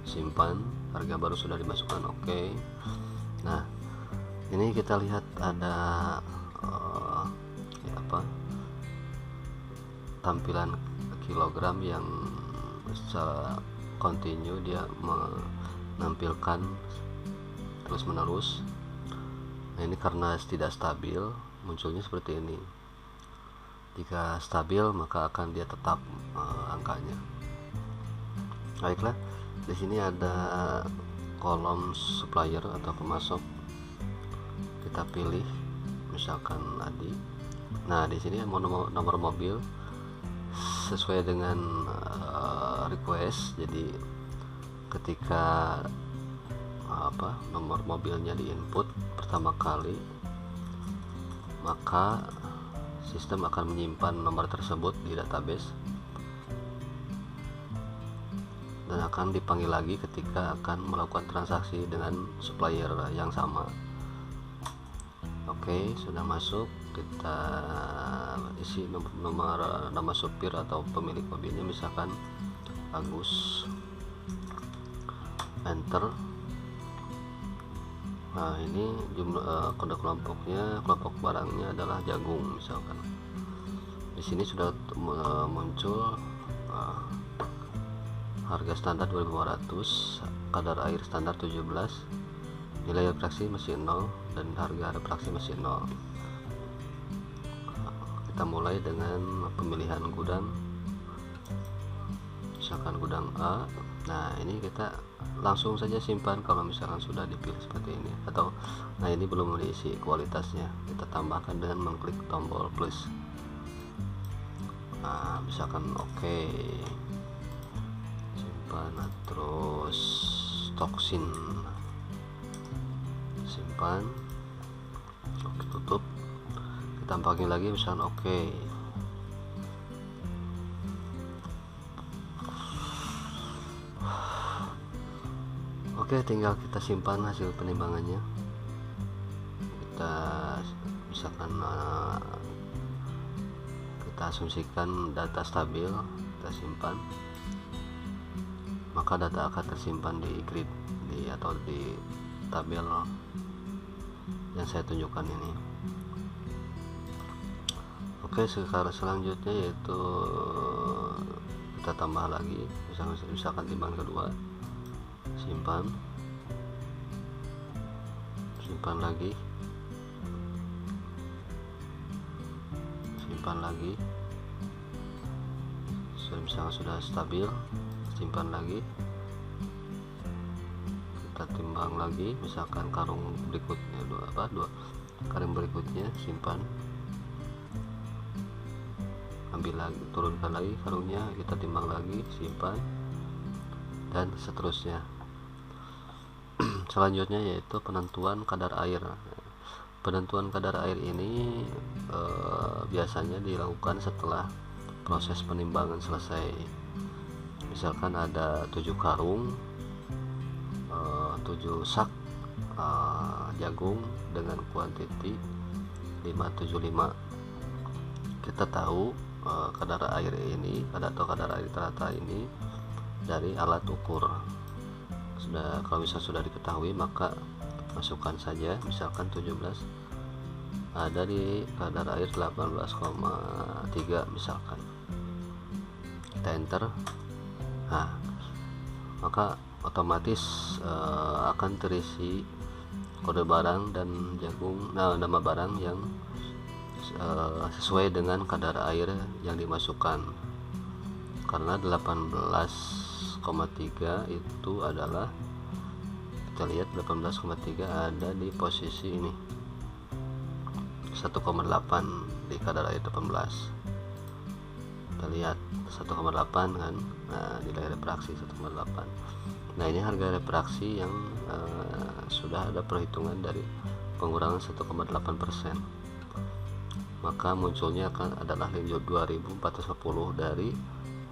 simpan, harga baru sudah dimasukkan. Oke. Nah ini kita lihat ada tampilan kilogram yang secara kontinu dia menampilkan terus menerus. Nah ini karena tidak stabil, munculnya seperti ini. Jika stabil maka akan dia tetap angkanya. Baiklah, di sini ada kolom supplier atau pemasok. Kita pilih misalkan Adi. Nah di sini mau nomor mobil sesuai dengan request. Jadi ketika nomor mobilnya di input pertama kali, maka sistem akan menyimpan nomor tersebut di database dan akan dipanggil lagi ketika akan melakukan transaksi dengan supplier yang sama. Oke, sudah masuk. Kita isi nama supir atau pemilik mobilnya, misalkan Agus. Enter. Nah ini jumlah kode kelompoknya, kelompok barangnya adalah jagung misalkan. Di sini sudah muncul harga standar 2500, kadar air standar 17, nilai refraksi masih 0, dan harga refraksi masih 0. Kita mulai dengan pemilihan gudang, misalkan gudang A. Nah ini kita langsung saja simpan kalau misalkan sudah dipilih seperti ini, atau nah ini belum diisi kualitasnya, kita tambahkan dengan mengklik tombol plus. Nah misalkan oke, simpan. Terus toksin, simpan. Oke, tutup. Kita tampilkan lagi misalkan oke. Oke, tinggal kita simpan hasil penimbangannya. Kita misalkan kita asumsikan data stabil, kita simpan, maka data akan tersimpan di grid atau di tabel yang saya tunjukkan ini. Oke, sekarang selanjutnya yaitu kita tambah lagi, misalkan timbangan kedua, simpan lagi, simpan lagi. Misalnya sudah stabil, simpan lagi, kita timbang lagi, misalkan karung berikutnya dua karung berikutnya, simpan, ambil lagi, turunkan lagi karungnya, kita timbang lagi, simpan, dan seterusnya. Selanjutnya yaitu penentuan kadar air. Penentuan kadar air ini biasanya dilakukan setelah proses penimbangan selesai. Misalkan ada 7 karung, 7 sak jagung dengan kuantiti 575. Kita tahu kadar air ini atau kadar air rata ini dari alat ukur. Kalau misalnya sudah diketahui, maka masukkan saja, misalkan 17 ada di kadar air 18,3 misalkan, kita enter. Nah, maka otomatis akan terisi kode barang dan jagung, nama barang yang sesuai dengan kadar air yang dimasukkan. Karena 18,3 itu adalah, kita lihat 18,3 ada di posisi ini 1,8 di kadar air 18. Kita lihat 1,8 kan, nah nilai refraksi 1,8. Nah, ini harga refraksi yang sudah ada perhitungan dari pengurangan 1,8%, maka munculnya akan adalah 2410 dari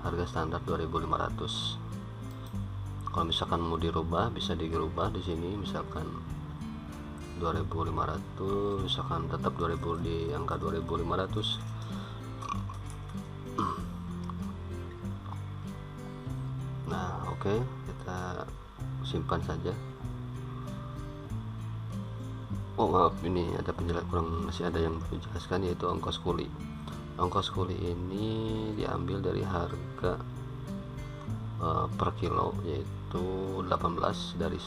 harga standar 2500. Kalau misalkan mau dirubah, bisa dirubah di sini, misalkan 2500, misalkan tetap 2000 di angka 2500. Nah, oke, kita simpan saja. Oh maaf, ini ada penjelasan, masih ada yang perlu dijelaskan, yaitu ongkos kuli. Ongkos kuli ini diambil dari harga per kilo, yaitu 18 dari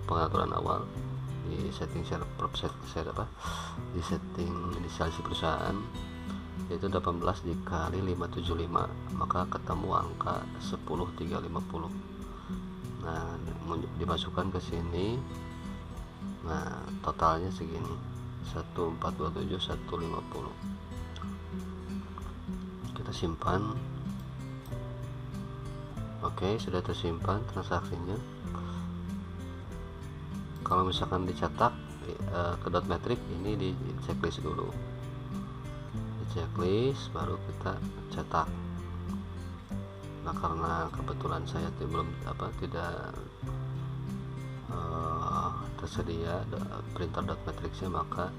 pengaturan awal di setting di setting inisialisasi perusahaan, yaitu 18 dikali 575, maka ketemu angka 10.350. Nah, dimasukkan ke sini. Nah, totalnya segini, 1427 150. Kita simpan. Oke, sudah tersimpan transaksinya. Kalau misalkan dicetak ke dot metrik, ini di checklist dulu, di checklist baru kita cetak. Nah, karena kebetulan saya tidak tersedia printer dot matrixnya, maka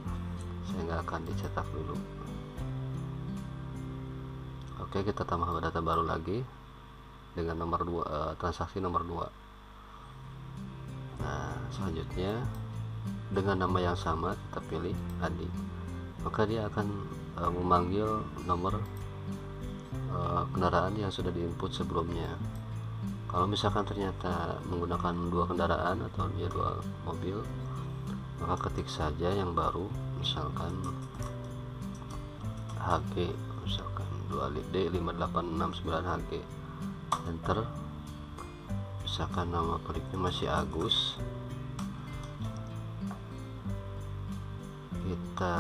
saya nggak akan dicetak dulu. Oke, kita tambah data baru lagi dengan nomor 2, transaksi nomor 2. Nah, selanjutnya dengan nama yang sama kita pilih Adi, maka dia akan memanggil nomor kendaraan yang sudah diinput sebelumnya. Kalau misalkan ternyata menggunakan 2 kendaraan atau 2 mobil, maka ketik saja yang baru, misalkan HG, misalkan 2D5869 HG, enter. Misalkan nama peliknya masih Agus, kita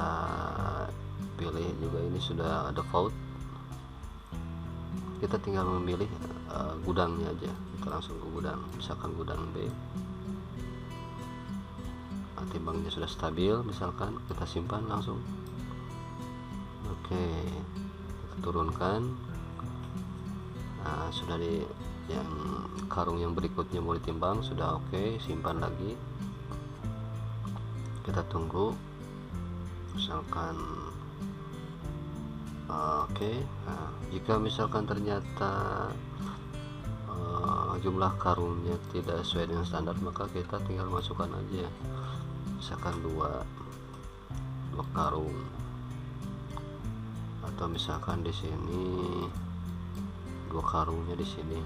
pilih juga, ini sudah ada default, kita tinggal memilih gudangnya aja, kita langsung ke gudang, misalkan gudang B. Timbangnya sudah stabil, misalkan kita simpan langsung. Oke, kita turunkan. Nah, sudah di yang karung yang berikutnya mau ditimbang, sudah oke, simpan lagi. Kita tunggu, misalkan oke. Nah, jika misalkan ternyata jumlah karungnya tidak sesuai dengan standar, maka kita tinggal masukkan aja, misalkan 2 karung, atau misalkan di sini 2 karungnya di sini.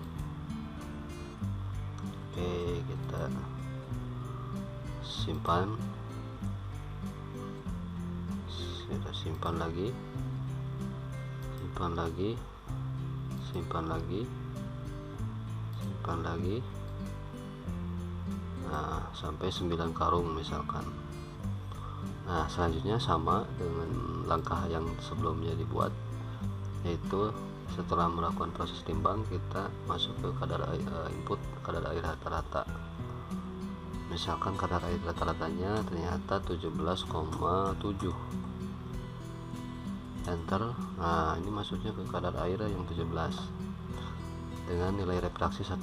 Oke, kita simpan, kita simpan lagi. simpan lagi, simpan lagi, simpan lagi. Nah, sampai 9 karung misalkan. Nah, selanjutnya sama dengan langkah yang sebelumnya dibuat, yaitu setelah melakukan proses timbang kita masuk ke kadar air, input kadar air rata-rata. Misalkan kadar air rata-ratanya ternyata 17,7. Enter. Nah, ini masuknya ke kadar air yang 17 dengan nilai refraksi 1,2%.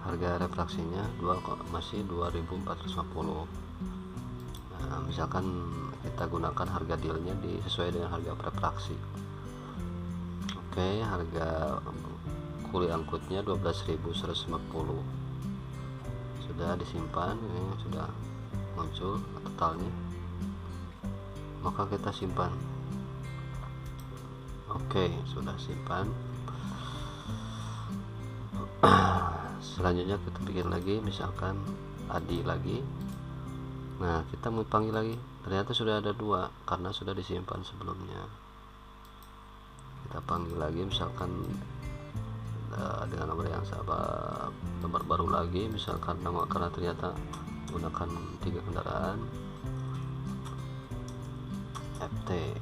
Harga refraksinya masih 2450. Nah, misalkan kita gunakan harga dealnya sesuai dengan harga refraksi. Oke, harga kuli angkutnya 12.150. Sudah disimpan, ini sudah muncul totalnya. Maka kita simpan. Oke, sudah simpan. Selanjutnya kita bikin lagi, misalkan Adi lagi. Nah, kita mau panggil lagi, ternyata sudah ada 2 karena sudah disimpan sebelumnya. Kita panggil lagi, misalkan dengan nomor yang sama, nomor baru lagi, misalkan nama, karena ternyata menggunakan 3 kendaraan. FT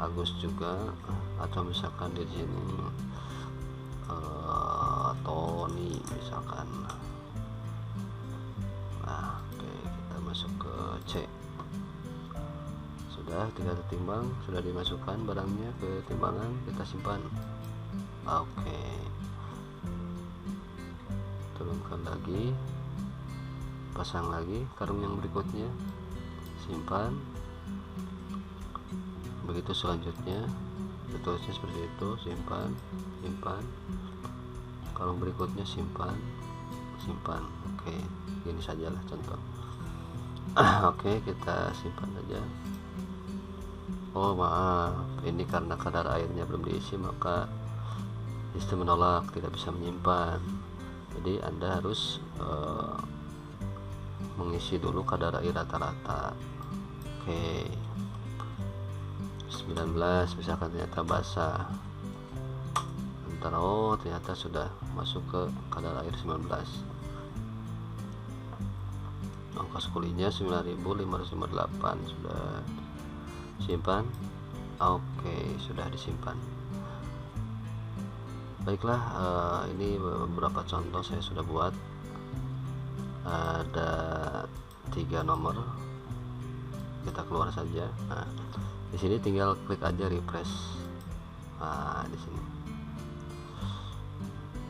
Agus juga, atau misalkan di sini Tony misalkan. Nah, oke, kita masuk ke C. Sudah 3 timbang, sudah dimasukkan barangnya ke timbangan, kita simpan. Oke, turunkan lagi, pasang lagi karung yang berikutnya, simpan. Begitu selanjutnya, seterusnya seperti itu, simpan, simpan. Karung berikutnya simpan, simpan. Oke, gini sajalah contoh. Oke, kita simpan aja. Oh maaf, ini karena kadar airnya belum diisi, maka sistem menolak, tidak bisa menyimpan. Jadi Anda harus mengisi dulu kadar air rata-rata. Oke, 19 misalkan ternyata basah. Ntar, oh ternyata sudah masuk ke kadar air 19. Ongkos kulinya 9.558. Sudah simpan. Oke, sudah disimpan. Baiklah, ini beberapa contoh saya sudah buat. Ada 3 nomor, kita keluar saja. Nah, di sini tinggal klik aja refresh. Nah, di sini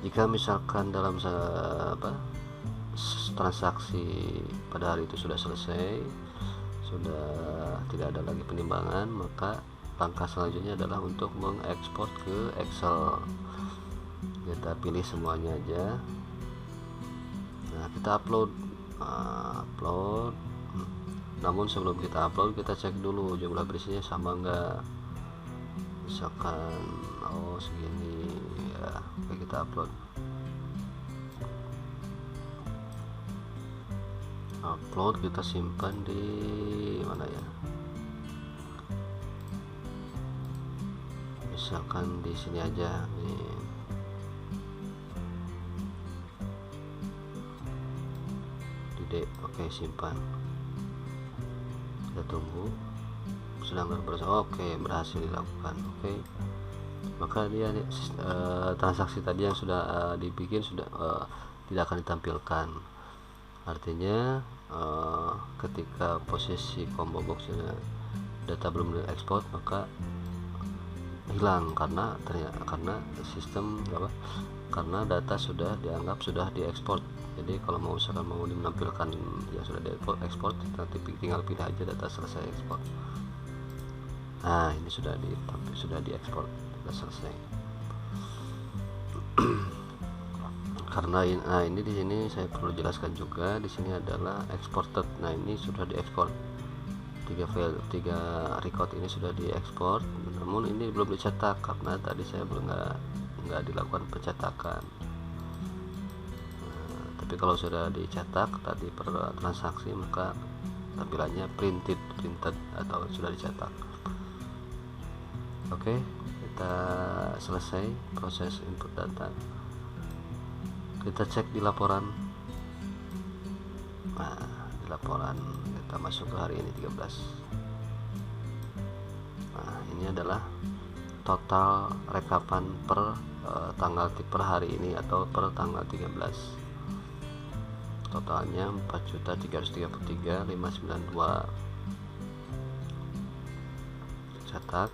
jika misalkan dalam transaksi pada hari itu sudah selesai, sudah tidak ada lagi penimbangan, maka langkah selanjutnya adalah untuk mengekspor ke Excel. Kita pilih semuanya aja. Nah, kita upload. Namun sebelum kita upload, kita cek dulu jumlah berisinya sama enggak. Misalkan segini ya, oke, kita upload. Kita simpan di mana ya, misalkan di sini aja nih. Oke, simpan. Kita tunggu. Sedang berproses. Oke, berhasil dilakukan. Oke, maka dia transaksi tadi yang sudah dibikin sudah tidak akan ditampilkan. Artinya ketika posisi combo boxnya data belum diekspor, maka hilang karena sistem karena data sudah dianggap sudah diekspor. Jadi kalau mau menampilkan yang sudah diekspor, nanti tinggal pilih aja data selesai ekspor. Nah, ini sudah diekspor, sudah selesai. Karena ini di sini saya perlu jelaskan juga, di sini adalah exported. Nah, ini sudah diekspor. 3 record ini sudah diekspor, namun ini belum dicetak karena tadi saya belum nggak dilakukan pencetakan. Tapi kalau sudah dicetak tadi per transaksi, maka tampilannya printed atau sudah dicetak. Oke, kita selesai proses input data. Kita cek di laporan. Nah, di laporan kita masuk ke hari ini 13. Nah, ini adalah total rekapan per tanggal per hari ini atau per tanggal 13. Totalnya 4.333.592. Cetak.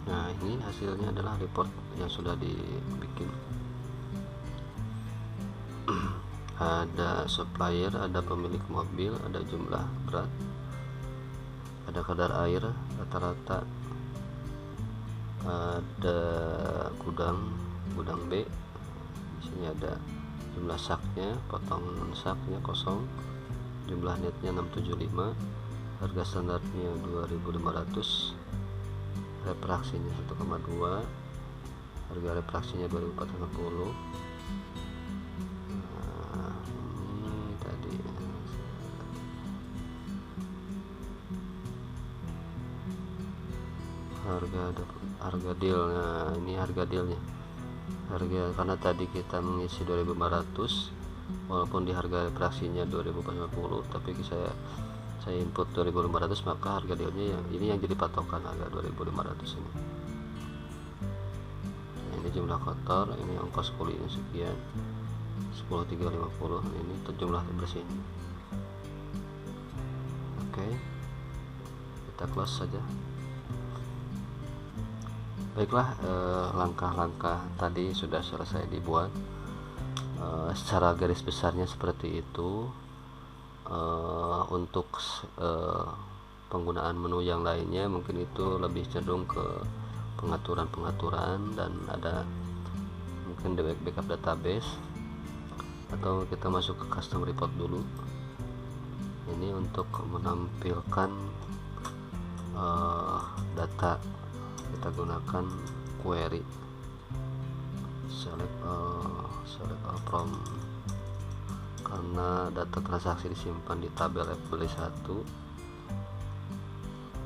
Nah, ini hasilnya adalah report yang sudah dibikin. Ada supplier, ada pemilik mobil, ada jumlah berat, ada kadar air rata-rata, ada gudang B. Di sini ada jumlah saknya, potongan saknya kosong, jumlah netnya 675, harga standarnya 2.500, refraksinya 1,2, harga refraksinya 2.450. Nah, ini tadi harga deal. Nah, ini harga dealnya, karena tadi kita mengisi 2.500 walaupun di harga refraksinya 2.450, tapi saya input 2.500, maka harga dealnya yang jadi patokan, harga 2.500 ini. Nah, ini jumlah kotor, ini ongkos kulinya sekian 10.350, ini jumlah bersihnya. Oke, kita close saja. Baiklah, langkah-langkah tadi sudah selesai dibuat. Secara garis besarnya seperti itu. Untuk penggunaan menu yang lainnya mungkin itu lebih cenderung ke pengaturan dan ada mungkin backup database, atau kita masuk ke custom report dulu. Ini untuk menampilkan data, kita gunakan query select all from, karena data transaksi disimpan di tabel FBLI 1,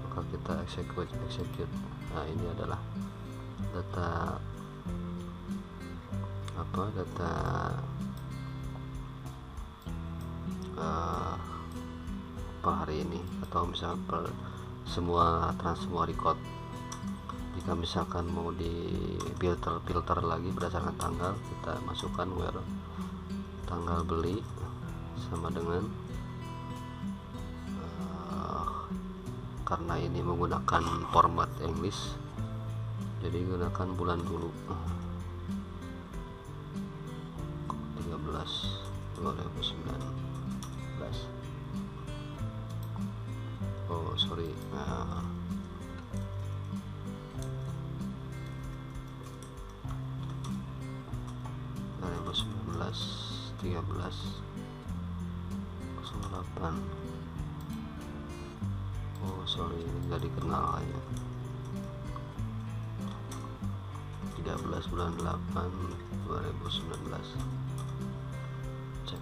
maka kita execute. Nah, ini adalah data per hari ini, atau misalnya per semua record. Jika misalkan mau di filter lagi berdasarkan tanggal, kita masukkan where tanggal beli sama dengan karena ini menggunakan format English, jadi gunakan bulan dulu 13/2019. Oh sorry, 13/08. Oh sorry, ini nggak dikenal ya. 13/8/2019. Cek,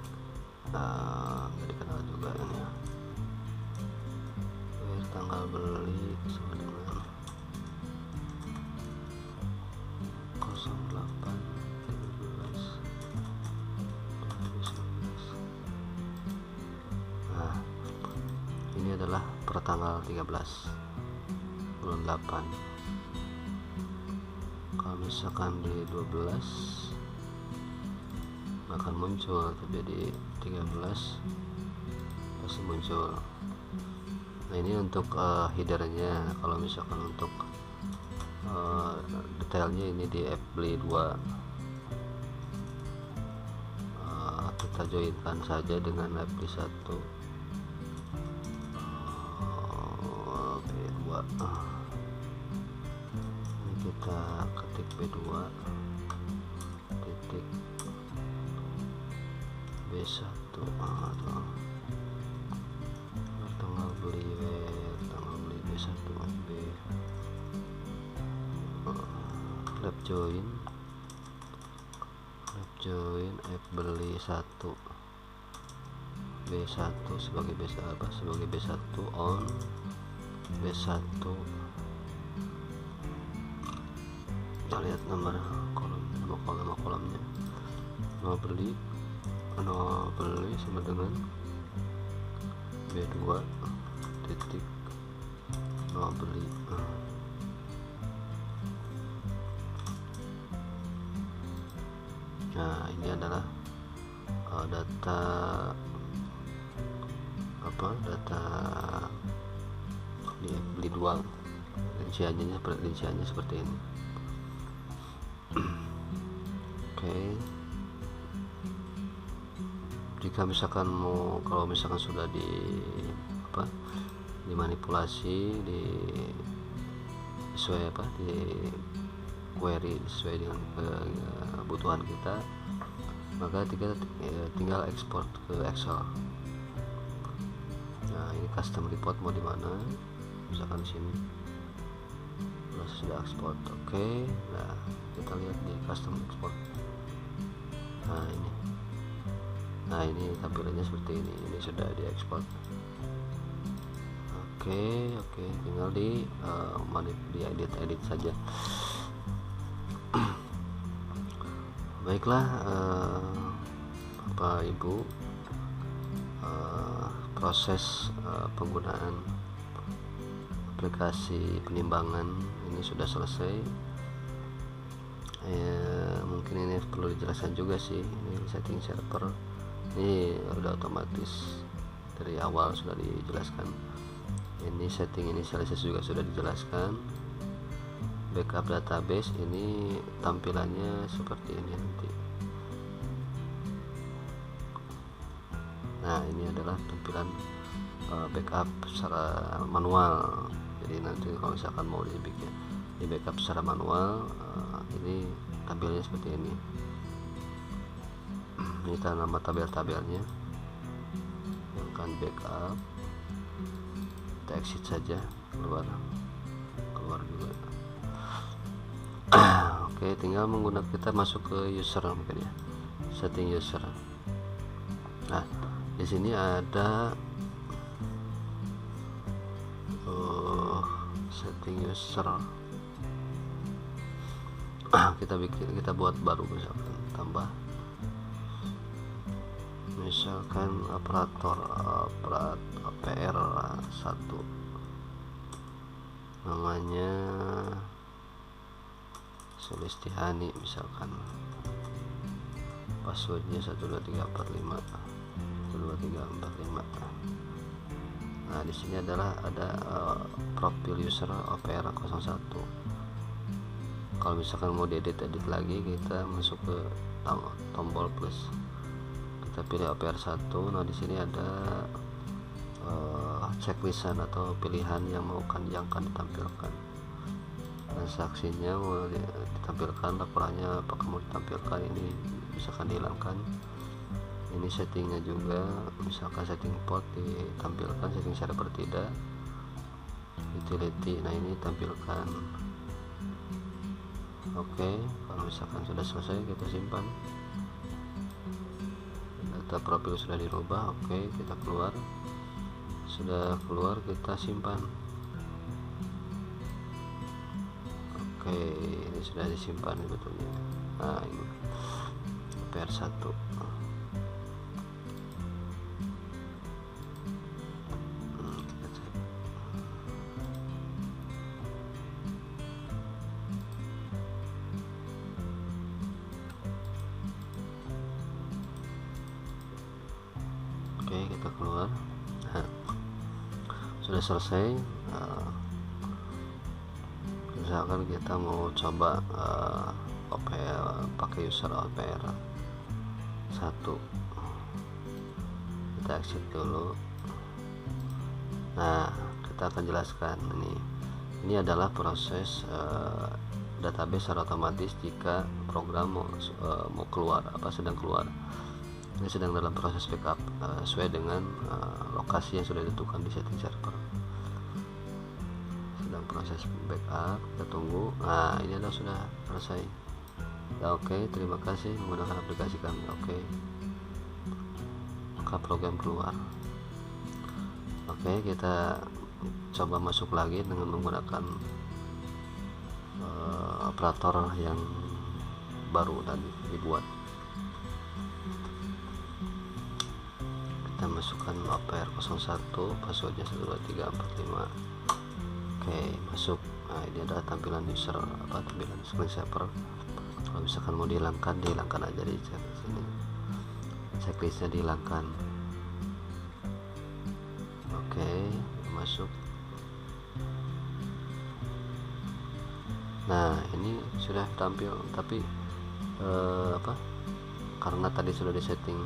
nggak dikenal juga ini ya. Tanggal beli sama dengan 08/13/2019. Nah, ini adalah per tanggal 13 bulan 8. Kalau misalkan di 12 akan muncul, jadi 13 pasti muncul. Nah, ini untuk headernya. Kalau misalkan untuk detailnya ini di FBLI 2, kita joinkan saja dengan FBLI 1. B2, ini kita ketik B2 titik B1 atau tanggal beli B1 B lab join FBLI 1. B1 sebagai B1 on B1. Kita lihat nama kolomnya. Mau beli sama dengan B2 titik mau beli. Nah, ini adalah data beli jual, rinciannya seperti ini. Oke. Jika misalkan kalau misalkan sudah dimanipulasi di query sesuai dengan kebutuhan kita, maka kita tinggal ekspor ke Excel. Nah, ini custom report mau di mana, misalkan di sini sudah ekspor. Oke. Nah, kita lihat di custom export. Nah ini tampilannya seperti ini sudah diekspor. Oke, tinggal di edit saja. Baiklah, Bapak Ibu, proses penggunaan aplikasi penimbangan ini sudah selesai. Mungkin ini perlu dijelaskan juga sih, ini setting server ini udah otomatis dari awal sudah dijelaskan. Ini setting initialisasi juga sudah dijelaskan. Backup database ini tampilannya seperti ini nanti. Nah, ini adalah tampilan backup secara manual. Jadi nanti kalau misalkan mau di backup secara manual, ini tampilnya seperti ini. Ini nama tabel-tabelnya yang akan backup. Kita exit saja, keluar juga. Oke, tinggal kita masuk ke user mungkin ya, setting user. Nah, di sini ada setting user. Kita buat baru, misalkan operator PR1, namanya Sulistihani misalkan, passwordnya 12345. Nah, di sini ada profil user OPR01. Kalau misalkan mau diedit lagi, kita masuk ke tombol plus, kita pilih OPR1. Nah, di sini ada checklistan atau pilihan yang akan ditampilkan. Transaksinya mau ditampilkan, laporannya apakah mau ditampilkan, ini misalkan dihilangkan. Ini settingnya juga, misalkan setting port ditampilkan, setting server tidak, utility, nah ini tampilkan. Oke, kalau misalkan sudah selesai kita simpan. Data profil sudah dirubah. Oke, kita keluar. Sudah keluar, kita simpan. Oke, ini sudah disimpan sebetulnya. Nah, ini PR1. Oke, kita keluar. Nah, sudah selesai. Misalkan kita mau coba pakai user OPR 1, kita exit dulu. Nah, kita akan jelaskan ini adalah proses database secara otomatis jika program mau keluar, sedang keluar. Ini sedang dalam proses backup sesuai dengan lokasi yang sudah ditentukan di setting server. Sedang proses backup, kita tunggu. Nah, ini adalah sudah selesai. Ya, oke, terima kasih menggunakan aplikasi kami. Oke. maka program keluar. Oke, kita coba masuk lagi dengan menggunakan operator yang baru tadi dibuat. Kita masukkan OPR 01, passwordnya 12345. Oke, masuk. Nah, ini adalah tampilan user, tampilan screen saver. Kalau misalkan mau dihilangkan aja di sini, checklistnya dihilangkan. Oke, masuk. Nah, ini sudah tampil, tapi karena tadi sudah disetting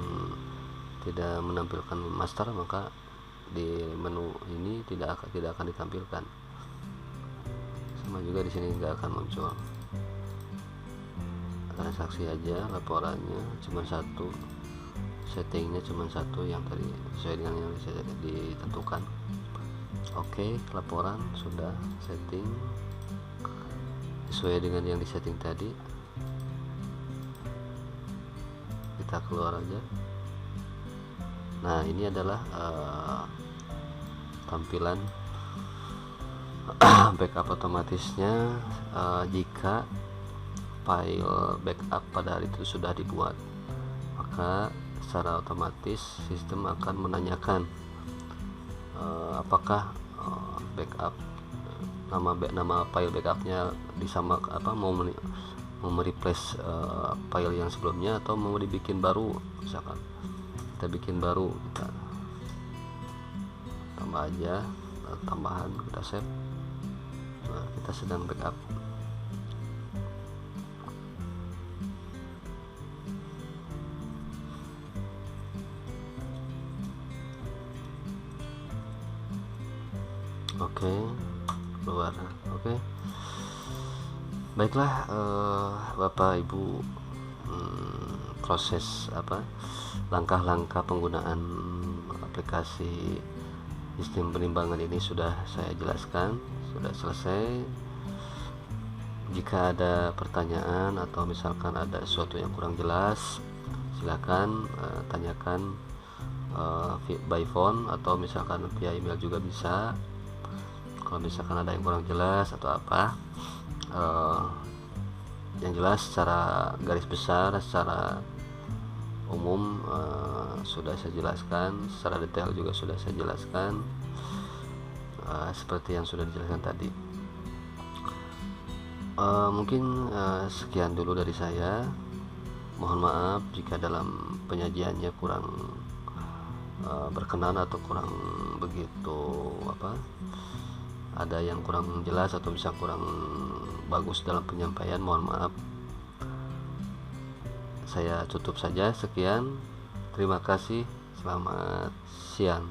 tidak menampilkan master, maka di menu ini tidak akan ditampilkan. Sama juga di sini nggak akan muncul. Transaksi aja, laporannya cuma satu, settingnya cuma satu yang tadi sesuai dengan yang ditentukan. Oke, laporan sudah setting sesuai dengan yang disetting tadi. Kita keluar aja. Nah, ini adalah tampilan backup otomatisnya jika file backup pada hari itu sudah dibuat, maka secara otomatis sistem akan menanyakan apakah backup nama file backupnya disama mau mereplace file yang sebelumnya atau mau dibikin baru. Misalkan kita bikin baru, kita tambah aja tambahan, kita save. Nah, kita sedang backup. Oke, keluar. Oke, baiklah Bapak Ibu, proses langkah-langkah penggunaan aplikasi sistem penimbangan ini sudah saya jelaskan, sudah selesai. Jika ada pertanyaan atau misalkan ada sesuatu yang kurang jelas, silakan tanyakan by phone atau misalkan via email juga bisa. Kalau misalkan ada yang kurang jelas atau apa, yang jelas secara garis besar, secara umum sudah saya jelaskan, secara detail juga sudah saya jelaskan, seperti yang sudah dijelaskan tadi. Mungkin sekian dulu dari saya. Mohon maaf jika dalam penyajiannya kurang berkenan atau kurang begitu ada yang kurang jelas atau bisa kurang bagus dalam penyampaian. Mohon maaf. Saya tutup saja. Sekian, terima kasih, selamat siang.